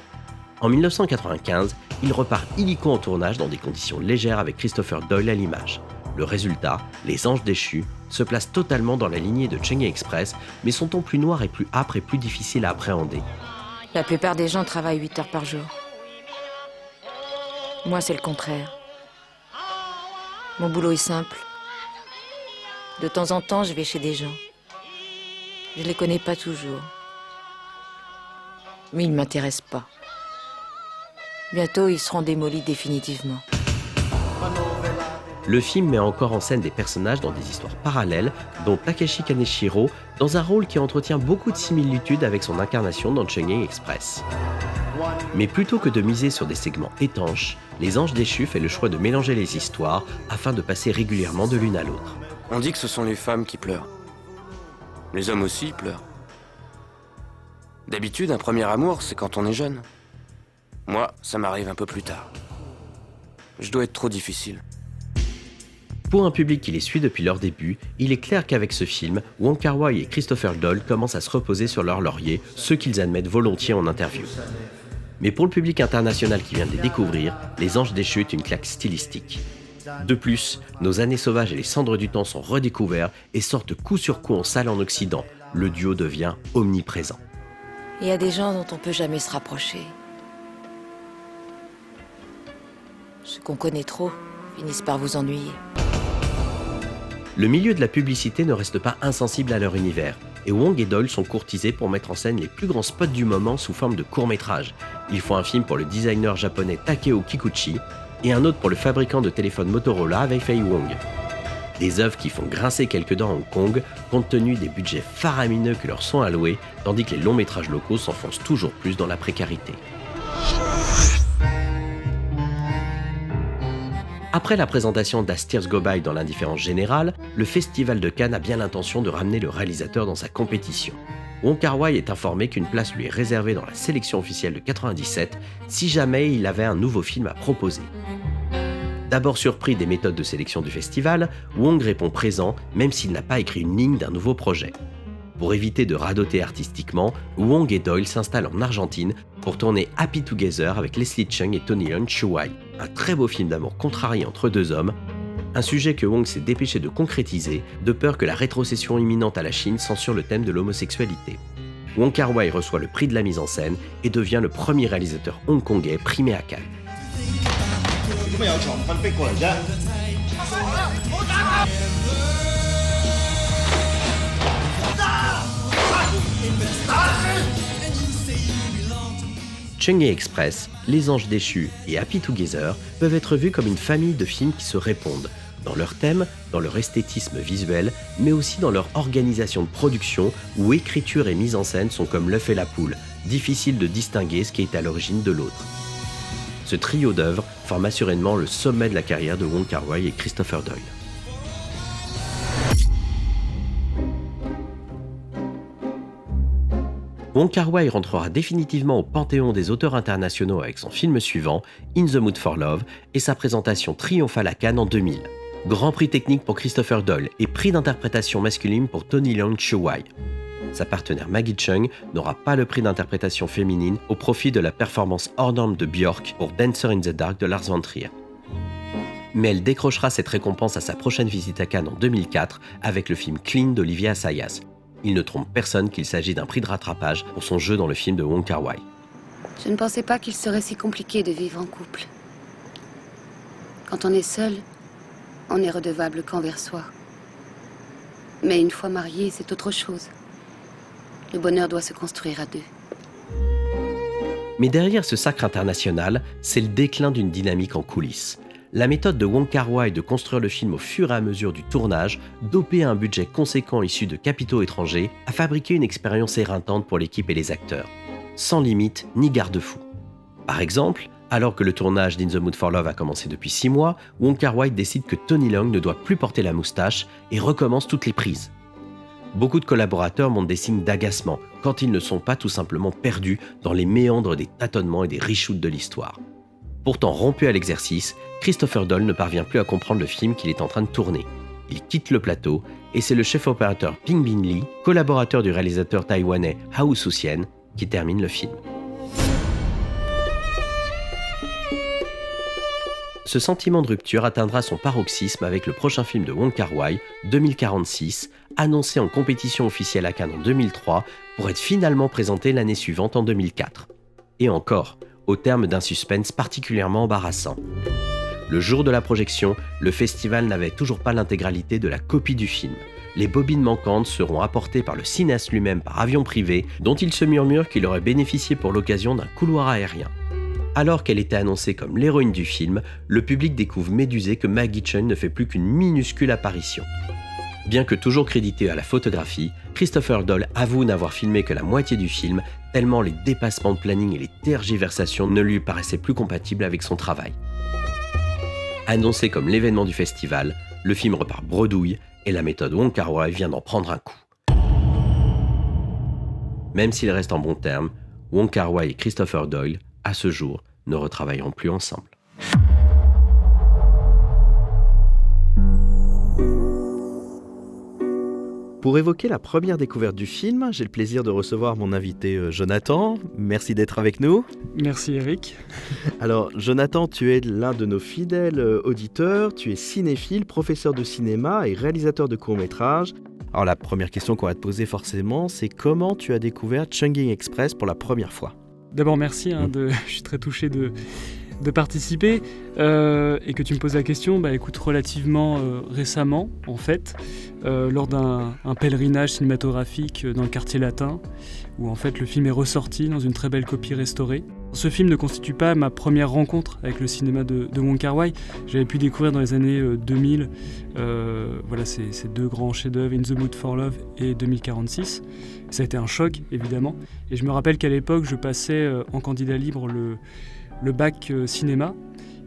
En 1995, il repart illico en tournage dans des conditions légères avec Christopher Doyle à l'image. Le résultat, Les Anges Déchus, se place totalement dans la lignée de Chungking Express, mais son ton plus noir et plus âpre et plus difficile à appréhender. La plupart des gens travaillent 8 heures par jour. Moi, c'est le contraire. Mon boulot est simple. De temps en temps, je vais chez des gens. Je les connais pas toujours. Mais ils ne m'intéressent pas. Bientôt, ils seront démolis définitivement. Le film met encore en scène des personnages dans des histoires parallèles, dont Takeshi Kaneshiro, dans un rôle qui entretient beaucoup de similitudes avec son incarnation dans Chungking Express. Mais plutôt que de miser sur des segments étanches, Les Anges Déchus fait le choix de mélanger les histoires afin de passer régulièrement de l'une à l'autre. On dit que ce sont les femmes qui pleurent. Les hommes aussi pleurent. D'habitude, un premier amour, c'est quand on est jeune. Moi, ça m'arrive un peu plus tard. Je dois être trop difficile. Pour un public qui les suit depuis leur début, il est clair qu'avec ce film, Wong Kar-wai et Christopher Doyle commencent à se reposer sur leur laurier, ce qu'ils admettent volontiers en interview. Mais pour le public international qui vient de les découvrir, Les Anges Déchus est une claque stylistique. De plus, Nos années sauvages et Les cendres du temps sont redécouverts et sortent coup sur coup en salle en Occident. Le duo devient omniprésent. Il y a des gens dont on ne peut jamais se rapprocher. Ceux qu'on connaît trop finissent par vous ennuyer. Le milieu de la publicité ne reste pas insensible à leur univers, et Wong et Doyle sont courtisés pour mettre en scène les plus grands spots du moment sous forme de courts-métrages. Ils font un film pour le designer japonais Takeo Kikuchi, et un autre pour le fabricant de téléphones Motorola avec Fei Wong. Des œuvres qui font grincer quelques dents à Hong Kong, compte tenu des budgets faramineux que leur sont alloués, tandis que les longs métrages locaux s'enfoncent toujours plus dans la précarité. Après la présentation d'As Tears Go By dans l'indifférence générale, le Festival de Cannes a bien l'intention de ramener le réalisateur dans sa compétition. Wong Kar-wai est informé qu'une place lui est réservée dans la sélection officielle de 97 si jamais il avait un nouveau film à proposer. D'abord surpris des méthodes de sélection du festival, Wong répond présent même s'il n'a pas écrit une ligne d'un nouveau projet. Pour éviter de radoter artistiquement, Wong et Doyle s'installent en Argentine pour tourner Happy Together avec Leslie Cheung et Tony Leung Chiu-wai, un très beau film d'amour contrarié entre deux hommes, un sujet que Wong s'est dépêché de concrétiser de peur que la rétrocession imminente à la Chine censure le thème de l'homosexualité. Wong Kar-wai reçoit le prix de la mise en scène et devient le premier réalisateur hongkongais primé à Cannes. Chungking Express, Les Anges Déchus et Happy Together peuvent être vus comme une famille de films qui se répondent, dans leur thème, dans leur esthétisme visuel, mais aussi dans leur organisation de production où écriture et mise en scène sont comme l'œuf et la poule, difficile de distinguer ce qui est à l'origine de l'autre. Ce trio d'œuvres forme assurément le sommet de la carrière de Wong Kar-wai et Christopher Doyle. Wong Kar-wai rentrera définitivement au panthéon des auteurs internationaux avec son film suivant, In the Mood for Love, et sa présentation triomphale à Cannes en 2000. Grand prix technique pour Christopher Doyle et prix d'interprétation masculine pour Tony Leung Chiu-wai. Sa partenaire Maggie Cheung n'aura pas le prix d'interprétation féminine au profit de la performance hors norme de Björk pour Dancer in the Dark de Lars von Trier. Mais elle décrochera cette récompense à sa prochaine visite à Cannes en 2004 avec le film Clean d'Olivier Assayas. Il ne trompe personne qu'il s'agit d'un prix de rattrapage pour son jeu dans le film de Wong Kar-wai. Je ne pensais pas qu'il serait si compliqué de vivre en couple. Quand on est seul, on est redevable qu'envers soi. Mais une fois marié, c'est autre chose. Le bonheur doit se construire à deux. Mais derrière ce sacre international, c'est le déclin d'une dynamique en coulisses. La méthode de Wong Kar-wai de construire le film au fur et à mesure du tournage, dopé à un budget conséquent issu de capitaux étrangers, a fabriqué une expérience éreintante pour l'équipe et les acteurs, sans limite ni garde-fou. Par exemple, alors que le tournage d'In the Mood for Love a commencé depuis 6 mois, Wong Kar-wai décide que Tony Leung ne doit plus porter la moustache et recommence toutes les prises. Beaucoup de collaborateurs montrent des signes d'agacement quand ils ne sont pas tout simplement perdus dans les méandres des tâtonnements et des reshoots de l'histoire. Pourtant rompu à l'exercice, Christopher Doyle ne parvient plus à comprendre le film qu'il est en train de tourner. Il quitte le plateau et c'est le chef opérateur Ping Bin Lee, collaborateur du réalisateur taïwanais Hao Soo-sien, qui termine le film. Ce sentiment de rupture atteindra son paroxysme avec le prochain film de Wong Kar-wai, 2046, annoncé en compétition officielle à Cannes en 2003 pour être finalement présenté l'année suivante en 2004. Et encore, au terme d'un suspense particulièrement embarrassant. Le jour de la projection, le festival n'avait toujours pas l'intégralité de la copie du film. Les bobines manquantes seront apportées par le cinéaste lui-même par avion privé, dont il se murmure qu'il aurait bénéficié pour l'occasion d'un couloir aérien. Alors qu'elle était annoncée comme l'héroïne du film, le public découvre médusé que Maggie Cheung ne fait plus qu'une minuscule apparition. Bien que toujours crédité à la photographie, Christopher Doyle avoue n'avoir filmé que la moitié du film, tellement les dépassements de planning et les tergiversations ne lui paraissaient plus compatibles avec son travail. Annoncé comme l'événement du festival, le film repart bredouille et la méthode Wong Kar-wai vient d'en prendre un coup. Même s'ils restent en bons termes, Wong Kar-wai et Christopher Doyle, à ce jour, ne retravailleront plus ensemble. Pour évoquer la première découverte du film, j'ai le plaisir de recevoir mon invité Jonathan. Merci d'être avec nous. Merci Eric. Alors Jonathan, tu es l'un de nos fidèles auditeurs, tu es cinéphile, professeur de cinéma et réalisateur de courts-métrages. Alors la première question qu'on va te poser forcément, c'est comment tu as découvert Chungking Express pour la première fois ? D'abord merci, je suis très touché de participer et que tu me poses la question, écoute, relativement récemment en fait, lors d'un pèlerinage cinématographique dans le quartier latin, où en fait le film est ressorti dans une très belle copie restaurée. Ce film ne constitue pas ma première rencontre avec le cinéma de Wong Kar-wai. J'avais pu découvrir dans les années 2000 ces deux grands chefs-d'œuvre, In the Mood for Love et 2046. Ça a été un choc évidemment, et je me rappelle qu'à l'époque je passais en candidat libre le bac cinéma,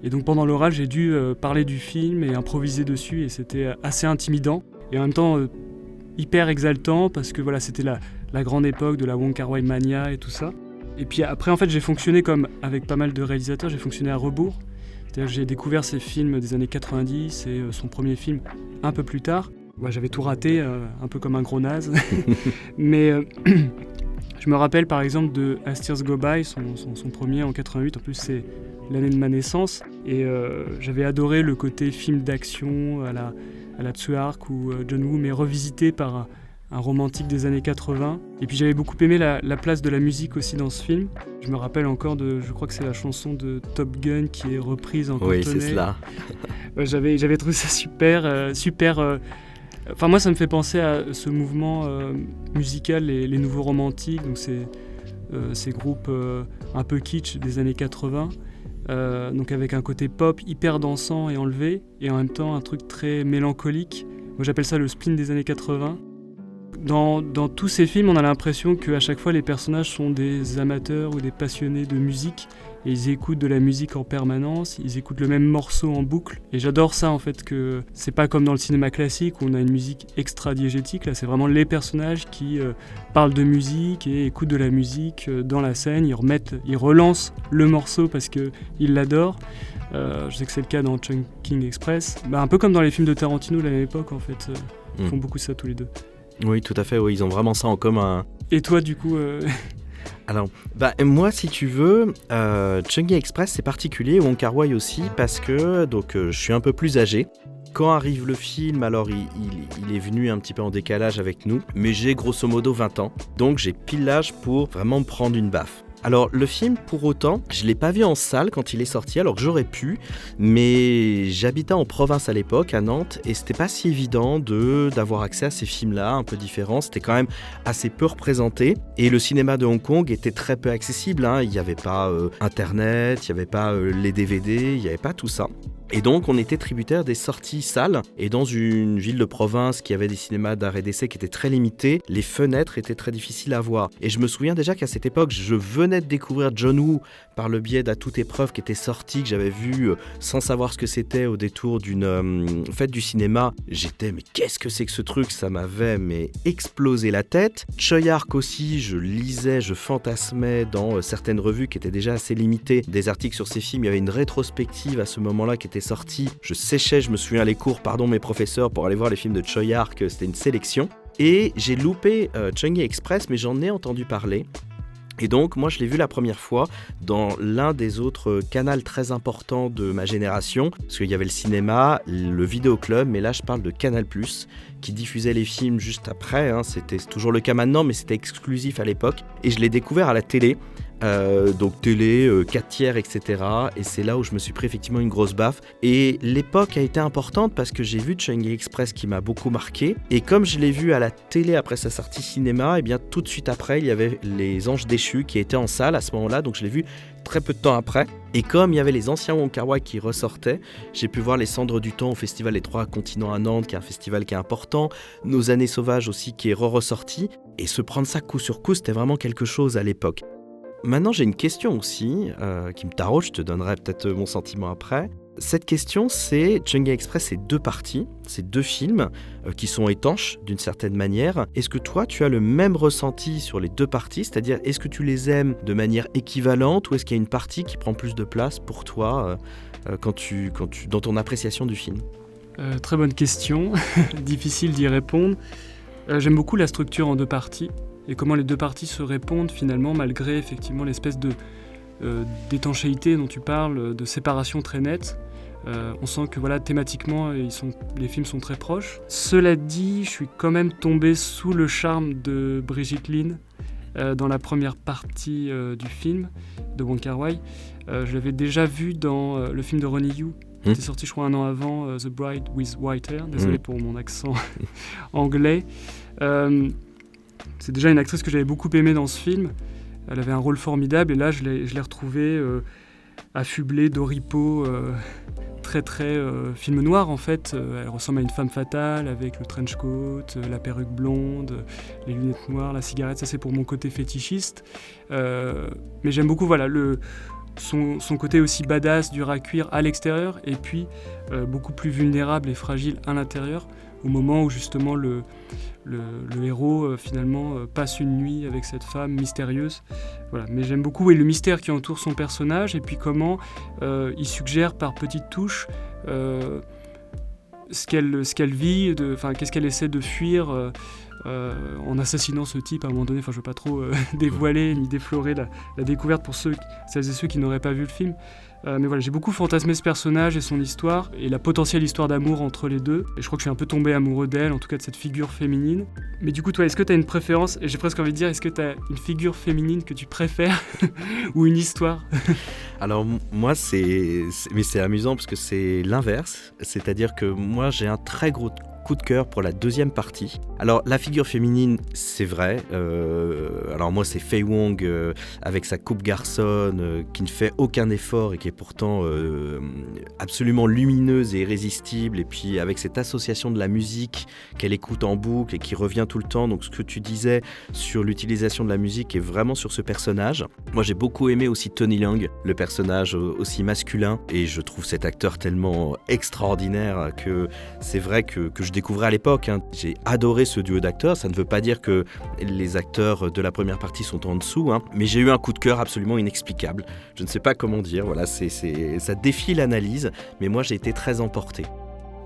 et donc pendant l'oral j'ai dû parler du film et improviser dessus, et c'était assez intimidant et en même temps hyper exaltant, parce que voilà, c'était la grande époque de la Wong Kar-wai mania et tout ça. Et puis après en fait j'ai fonctionné comme avec pas mal de réalisateurs, j'ai fonctionné à rebours, c'est-à-dire que j'ai découvert ses films des années 90 et son premier film un peu plus tard. J'avais tout raté, un peu comme un gros naze, mais je me rappelle par exemple de As Tears Go By, son premier en 88, en plus c'est l'année de ma naissance, et j'avais adoré le côté film d'action à la Tsuark ou John Woo, mais revisité par un romantique des années 80. Et puis j'avais beaucoup aimé la place de la musique aussi dans ce film. Je me rappelle encore je crois que c'est la chanson de Top Gun qui est reprise en cantonais. Oui, c'est cela. J'avais trouvé ça super. Enfin, moi, ça me fait penser à ce mouvement musical, les nouveaux romantiques, donc ces groupes un peu kitsch des années 80, donc avec un côté pop hyper dansant et enlevé, et en même temps un truc très mélancolique. Moi, j'appelle ça le spleen des années 80. Dans tous ces films, on a l'impression qu'à chaque fois, les personnages sont des amateurs ou des passionnés de musique, et ils écoutent de la musique en permanence, ils écoutent le même morceau en boucle. Et j'adore ça en fait, que c'est pas comme dans le cinéma classique où on a une musique extra-diégétique. Là, c'est vraiment les personnages qui parlent de musique et écoutent de la musique dans la scène. Ils relancent le morceau parce qu'ils l'adorent. Je sais que c'est le cas dans Chungking Express. Un peu comme dans les films de Tarantino de la même époque en fait. Ils font beaucoup ça tous les deux. Oui, tout à fait, oui, ils ont vraiment ça en commun. Et toi, du coup Alors, moi, si tu veux, Chungking Express, c'est particulier, Wong Kar-wai aussi, parce que je suis un peu plus âgé. Quand arrive le film, alors il est venu un petit peu en décalage avec nous, mais j'ai grosso modo 20 ans, donc j'ai pile l'âge pour vraiment me prendre une baffe. Alors le film, pour autant, je ne l'ai pas vu en salle quand il est sorti, alors que j'aurais pu, mais j'habitais en province à l'époque, à Nantes, et c'était pas si évident d'avoir accès à ces films-là, un peu différents, c'était quand même assez peu représenté, et le cinéma de Hong Kong était très peu accessible, il n'y avait pas Internet, il n'y avait pas les DVD, il n'y avait pas tout ça. Et donc on était tributaire des sorties salles, et dans une ville de province qui avait des cinémas d'art et d'essai qui étaient très limités, les fenêtres étaient très difficiles à voir. Et je me souviens déjà qu'à cette époque, je venais de découvrir John Woo par le biais d'À toute épreuve qui était sorti, que j'avais vu sans savoir ce que c'était au détour d'une fête du cinéma. J'étais, mais qu'est-ce que c'est que ce truc? Ça m'avait explosé la tête. Choi Ark aussi, je lisais, je fantasmais dans certaines revues qui étaient déjà assez limitées, des articles sur ces films. Il y avait une rétrospective à ce moment-là qui était sortie. Je séchais, je me souviens les cours, mes professeurs, pour aller voir les films de Choi Ark. C'était une sélection. Et j'ai loupé Changi Express, mais j'en ai entendu parler. Et donc, moi, je l'ai vu la première fois dans l'un des autres canals très importants de ma génération, parce qu'il y avait le cinéma, le vidéoclub, mais là, je parle de Canal+, qui diffusait les films juste après. C'est toujours le cas maintenant, mais c'était exclusif à l'époque. Et je l'ai découvert à la télé. Donc télé, 4 tiers, etc. Et c'est là où je me suis pris effectivement une grosse baffe. Et l'époque a été importante parce que j'ai vu Changi Express qui m'a beaucoup marqué. Et comme je l'ai vu à la télé après sa sortie cinéma, et bien tout de suite après, il y avait Les Anges Déchus qui étaient en salle à ce moment-là. Donc je l'ai vu très peu de temps après. Et comme il y avait les anciens Wong Kar-wai qui ressortaient, j'ai pu voir Les Cendres du Temps au Festival des Trois Continents à Nantes, qui est un festival qui est important. Nos Années Sauvages aussi qui est ressorti. Et se prendre ça coup sur coup, c'était vraiment quelque chose à l'époque. Maintenant, j'ai une question aussi qui me taraude, je te donnerai peut-être mon sentiment après. Cette question, c'est Changi Express, c'est 2 parties, c'est 2 films qui sont étanches d'une certaine manière. Est-ce que toi, tu as le même ressenti sur les 2 parties? C'est-à-dire, est-ce que tu les aimes de manière équivalente ou est-ce qu'il y a une partie qui prend plus de place pour toi dans ton appréciation du film? Très bonne question, difficile d'y répondre. J'aime beaucoup la structure en 2 parties. Et comment les 2 parties se répondent finalement, malgré effectivement l'espèce d'étanchéité dont tu parles, de séparation très nette. On sent que thématiquement, les films sont très proches. Cela dit, je suis quand même tombé sous le charme de Brigitte Lin dans la première partie du film de Wong Kar-wai. Je l'avais déjà vu dans le film de Ronnie Yu, qui était sorti je crois 1 an avant, The Bride with White Hair. Désolé pour mon accent anglais. C'est déjà une actrice que j'avais beaucoup aimée dans ce film. Elle avait un rôle formidable et là je l'ai retrouvée affublée d'oripeaux très film noir en fait. Elle ressemble à une femme fatale avec le trench coat, la perruque blonde, les lunettes noires, la cigarette. Ça c'est pour mon côté fétichiste. Mais j'aime beaucoup son côté aussi badass, dur à cuire à l'extérieur et puis beaucoup plus vulnérable et fragile à l'intérieur au moment où justement le héros finalement passe une nuit avec cette femme mystérieuse. Voilà. Mais j'aime beaucoup le mystère qui entoure son personnage et puis comment il suggère par petites touches ce qu'elle vit, qu'est-ce qu'elle essaie de fuir en assassinant ce type à un moment donné. Je ne veux pas trop dévoiler ni déflorer la découverte pour celles et ceux qui n'auraient pas vu le film. Mais voilà, j'ai beaucoup fantasmé ce personnage et son histoire et la potentielle histoire d'amour entre les deux. Et je crois que je suis un peu tombé amoureux d'elle, en tout cas de cette figure féminine. Mais du coup, toi, est-ce que tu as une préférence? Et j'ai presque envie de dire, est-ce que tu as une figure féminine que tu préfères ou une histoire? Alors moi, mais c'est amusant parce que c'est l'inverse. C'est-à-dire que moi, j'ai un très gros coup de cœur pour la 2e partie. Alors la figure féminine, c'est vrai. Alors moi c'est Faye Wong avec sa coupe garçonne qui ne fait aucun effort et qui est pourtant absolument lumineuse et irrésistible. Et puis avec cette association de la musique qu'elle écoute en boucle et qui revient tout le temps. Donc ce que tu disais sur l'utilisation de la musique est vraiment sur ce personnage. Moi j'ai beaucoup aimé aussi Tony Leung, le personnage aussi masculin. Et je trouve cet acteur tellement extraordinaire que c'est vrai que je découvrais à l'époque. J'ai adoré ce duo d'acteurs. Ça ne veut pas dire que les acteurs de la première partie sont en dessous, mais j'ai eu un coup de cœur absolument inexplicable. Je ne sais pas comment dire. Voilà, ça défie l'analyse, mais moi j'ai été très emporté.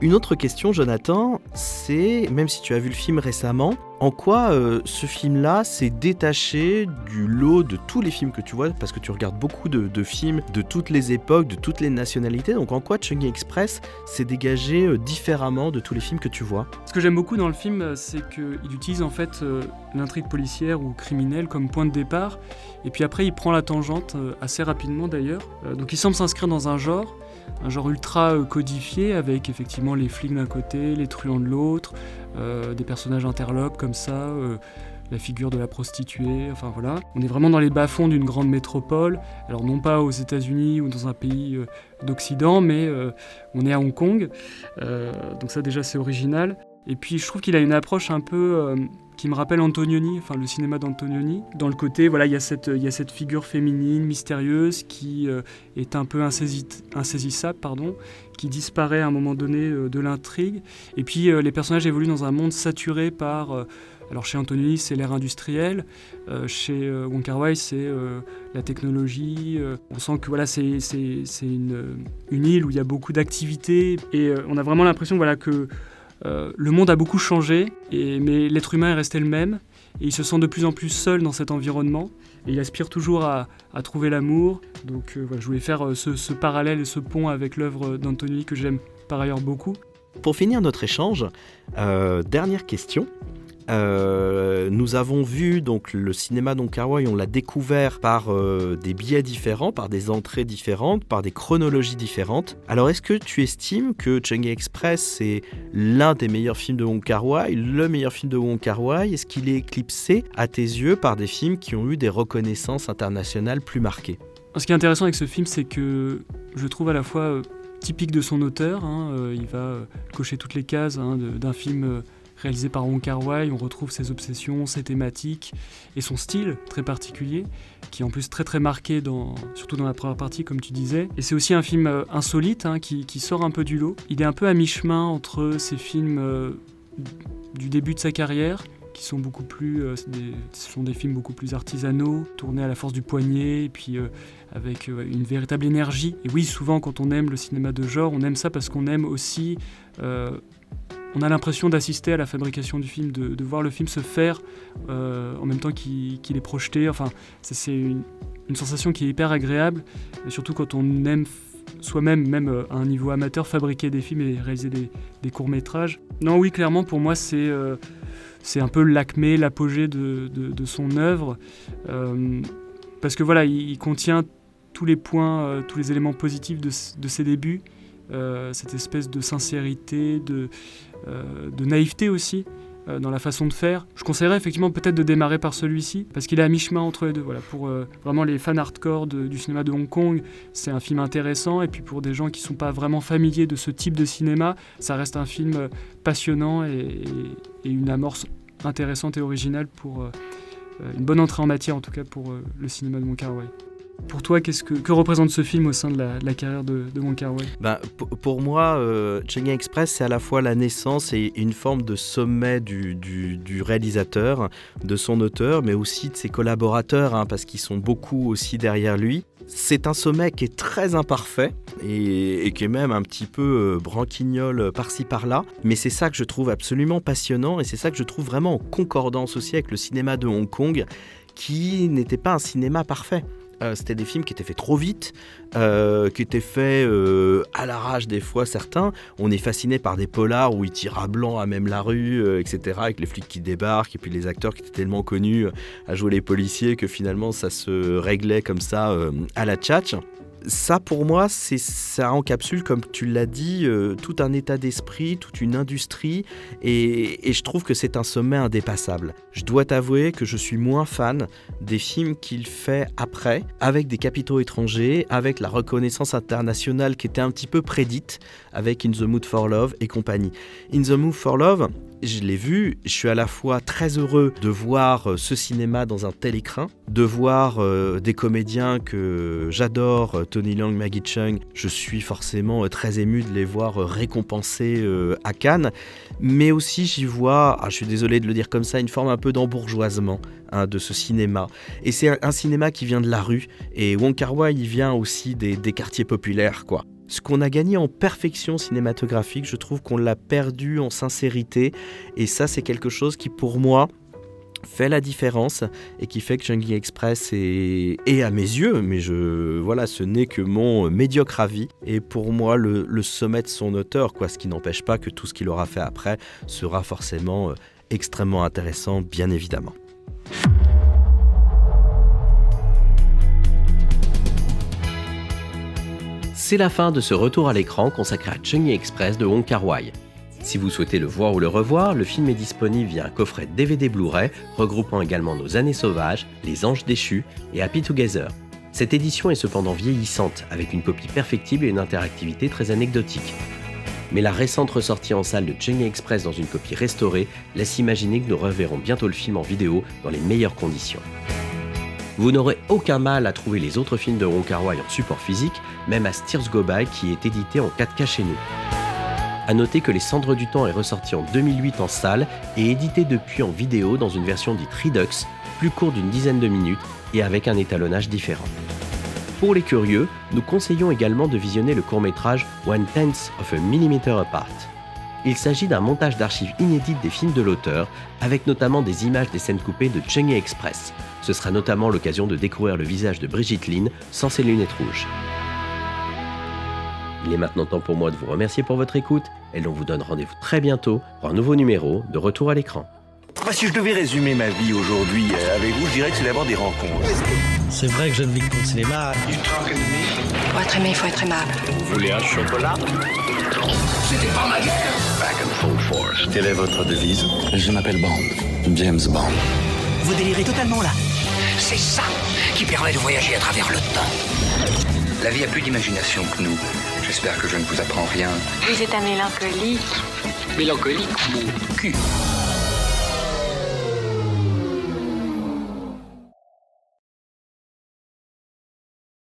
Une autre question, Jonathan, c'est, même si tu as vu le film récemment, en quoi ce film-là s'est détaché du lot de tous les films que tu vois, parce que tu regardes beaucoup de films de toutes les époques, de toutes les nationalités, donc en quoi Chungking Express s'est dégagé différemment de tous les films que tu vois? Ce que j'aime beaucoup dans le film, c'est qu'il utilise en fait l'intrigue policière ou criminelle comme point de départ, et puis après il prend la tangente assez rapidement d'ailleurs. Donc il semble s'inscrire dans un genre ultra codifié, avec effectivement les flics d'un côté, les truands de l'autre, des personnages interlopes comme ça, la figure de la prostituée, enfin voilà. On est vraiment dans les bas-fonds d'une grande métropole, alors non pas aux États-Unis ou dans un pays d'Occident, mais on est à Hong Kong, donc ça déjà c'est original. Et puis je trouve qu'il a une approche un peu qui me rappelle Antonioni, enfin le cinéma d'Antonioni. Dans le côté, voilà, il y a cette figure féminine, mystérieuse, qui est un peu insaisissable, qui disparaît à un moment donné de l'intrigue. Et puis les personnages évoluent dans un monde saturé par... alors chez Antonioni, c'est l'ère industrielle. Chez Wong Kar-wai, c'est la technologie. On sent que voilà, c'est une île où il y a beaucoup d'activités. Et on a vraiment l'impression voilà, que le monde a beaucoup changé, mais l'être humain est resté le même, et il se sent de plus en plus seul dans cet environnement, et il aspire toujours à trouver l'amour. Donc voilà, je voulais faire ce parallèle et ce pont avec l'œuvre d'Antonioni que j'aime par ailleurs beaucoup. Pour finir notre échange, dernière question. Nous avons vu donc le cinéma de Wong Kar-wai, on l'a découvert par des biais différents, par des entrées différentes, par des chronologies différentes. Alors est-ce que tu estimes que Chungking Express c'est l'un des meilleurs films de Wong Kar-wai, le meilleur film de Wong Kar-wai? Est-ce qu'il est éclipsé à tes yeux par des films qui ont eu des reconnaissances internationales plus marquées? Ce qui est intéressant avec ce film, c'est que je trouve à la fois typique de son auteur, il va cocher toutes les cases d'un film réalisé par Wong Kar-wai. On retrouve ses obsessions, ses thématiques et son style très particulier, qui est en plus très très marqué, surtout dans la première partie comme tu disais. Et c'est aussi un film insolite qui sort un peu du lot. Il est un peu à mi-chemin entre ces films du début de sa carrière, qui sont beaucoup plus, ce sont des films beaucoup plus artisanaux, tournés à la force du poignet, et puis avec une véritable énergie. Et oui, souvent quand on aime le cinéma de genre, on aime ça parce qu'on aime aussi... on a l'impression d'assister à la fabrication du film, de voir le film se faire en même temps qu'il est projeté. Enfin, c'est une sensation qui est hyper agréable, et surtout quand on aime soi-même, même à un niveau amateur, fabriquer des films et réaliser des courts-métrages. Non, oui, clairement, pour moi, c'est un peu l'acmé, l'apogée de son œuvre, parce que voilà, il contient tous les points, tous les éléments positifs de ses débuts, cette espèce de sincérité, de naïveté aussi dans la façon de faire. Je conseillerais effectivement peut-être de démarrer par celui-ci, parce qu'il est à mi-chemin entre les deux. Voilà, pour vraiment les fans hardcore du cinéma de Hong Kong, c'est un film intéressant, et puis pour des gens qui ne sont pas vraiment familiers de ce type de cinéma, ça reste un film passionnant et une amorce intéressante et originale pour une bonne entrée en matière, en tout cas pour le cinéma de Wong Kar-wai. Pour toi, que représente ce film au sein de la carrière de Wong Kar-wai? Pour moi, Chungking Express, c'est à la fois la naissance et une forme de sommet du réalisateur, de son auteur, mais aussi de ses collaborateurs, parce qu'ils sont beaucoup aussi derrière lui. C'est un sommet qui est très imparfait et qui est même un petit peu branquignol par-ci par-là, mais c'est ça que je trouve absolument passionnant, et c'est ça que je trouve vraiment en concordance aussi avec le cinéma de Hong Kong, qui n'était pas un cinéma parfait. C'était des films qui étaient faits trop vite, qui étaient faits à l'arrache des fois certains. On est fasciné par des polars où ils tirent à blanc à même la rue, etc., avec les flics qui débarquent, et puis les acteurs qui étaient tellement connus à jouer les policiers que finalement ça se réglait comme ça à la tchatch. Ça, pour moi, ça encapsule, comme tu l'as dit, tout un état d'esprit, toute une industrie, et je trouve que c'est un sommet indépassable. Je dois t'avouer que je suis moins fan des films qu'il fait après, avec des capitaux étrangers, avec la reconnaissance internationale qui était un petit peu prédite, avec In the Mood for Love et compagnie. In the Mood for Love, je l'ai vu, je suis à la fois très heureux de voir ce cinéma dans un tel écrin, de voir des comédiens que j'adore, Tony Leung, Maggie Cheung, je suis forcément très ému de les voir récompensés à Cannes, mais aussi j'y vois, je suis désolé de le dire comme ça, une forme un peu d'embourgeoisement de ce cinéma. Et c'est un cinéma qui vient de la rue, et Wong Kar-wai, il vient aussi des quartiers populaires, quoi. Ce qu'on a gagné en perfection cinématographique, je trouve qu'on l'a perdu en sincérité. Et ça, c'est quelque chose qui, pour moi, fait la différence et qui fait que Chungking Express est à mes yeux, mais voilà, ce n'est que mon médiocre avis, et pour moi le sommet de son auteur, ce qui n'empêche pas que tout ce qu'il aura fait après sera forcément extrêmement intéressant, bien évidemment. C'est la fin de ce retour à l'écran consacré à Chungking Express de Wong Kar-wai. Si vous souhaitez le voir ou le revoir, le film est disponible via un coffret DVD Blu-ray, regroupant également Nos années sauvages, Les anges déchus et Happy Together. Cette édition est cependant vieillissante, avec une copie perfectible et une interactivité très anecdotique. Mais la récente ressortie en salle de Chungking Express dans une copie restaurée laisse imaginer que nous reverrons bientôt le film en vidéo dans les meilleures conditions. Vous n'aurez aucun mal à trouver les autres films de Wong Kar-wai en support physique, même As Tears Go By qui est édité en 4K chez nous. A noter que Les Cendres du Temps est ressorti en 2008 en salle et édité depuis en vidéo dans une version dite Redux, plus courte d'une dizaine de minutes et avec un étalonnage différent. Pour les curieux, nous conseillons également de visionner le court-métrage 1/10 of a Millimeter Apart. Il s'agit d'un montage d'archives inédites des films de l'auteur, avec notamment des images des scènes coupées de Chungking Express. Ce sera notamment l'occasion de découvrir le visage de Brigitte Lin sans ses lunettes rouges. Il est maintenant temps pour moi de vous remercier pour votre écoute et l'on vous donne rendez-vous très bientôt pour un nouveau numéro de Retour à l'écran. Si je devais résumer ma vie aujourd'hui avec vous, je dirais que c'est d'abord des rencontres. C'est vrai que je ne vis que pour le cinéma. Pour être aimé, il faut être aimable. Vous voulez un chocolat? C'était pas ma guerre. Back and full force. Quelle est votre devise? Je m'appelle Bond. James Bond. Vous délirez totalement là. C'est ça qui permet de voyager à travers le temps. La vie a plus d'imagination que nous. J'espère que je ne vous apprends rien. Vous êtes un mélancolique. Mélancolique, mon cul.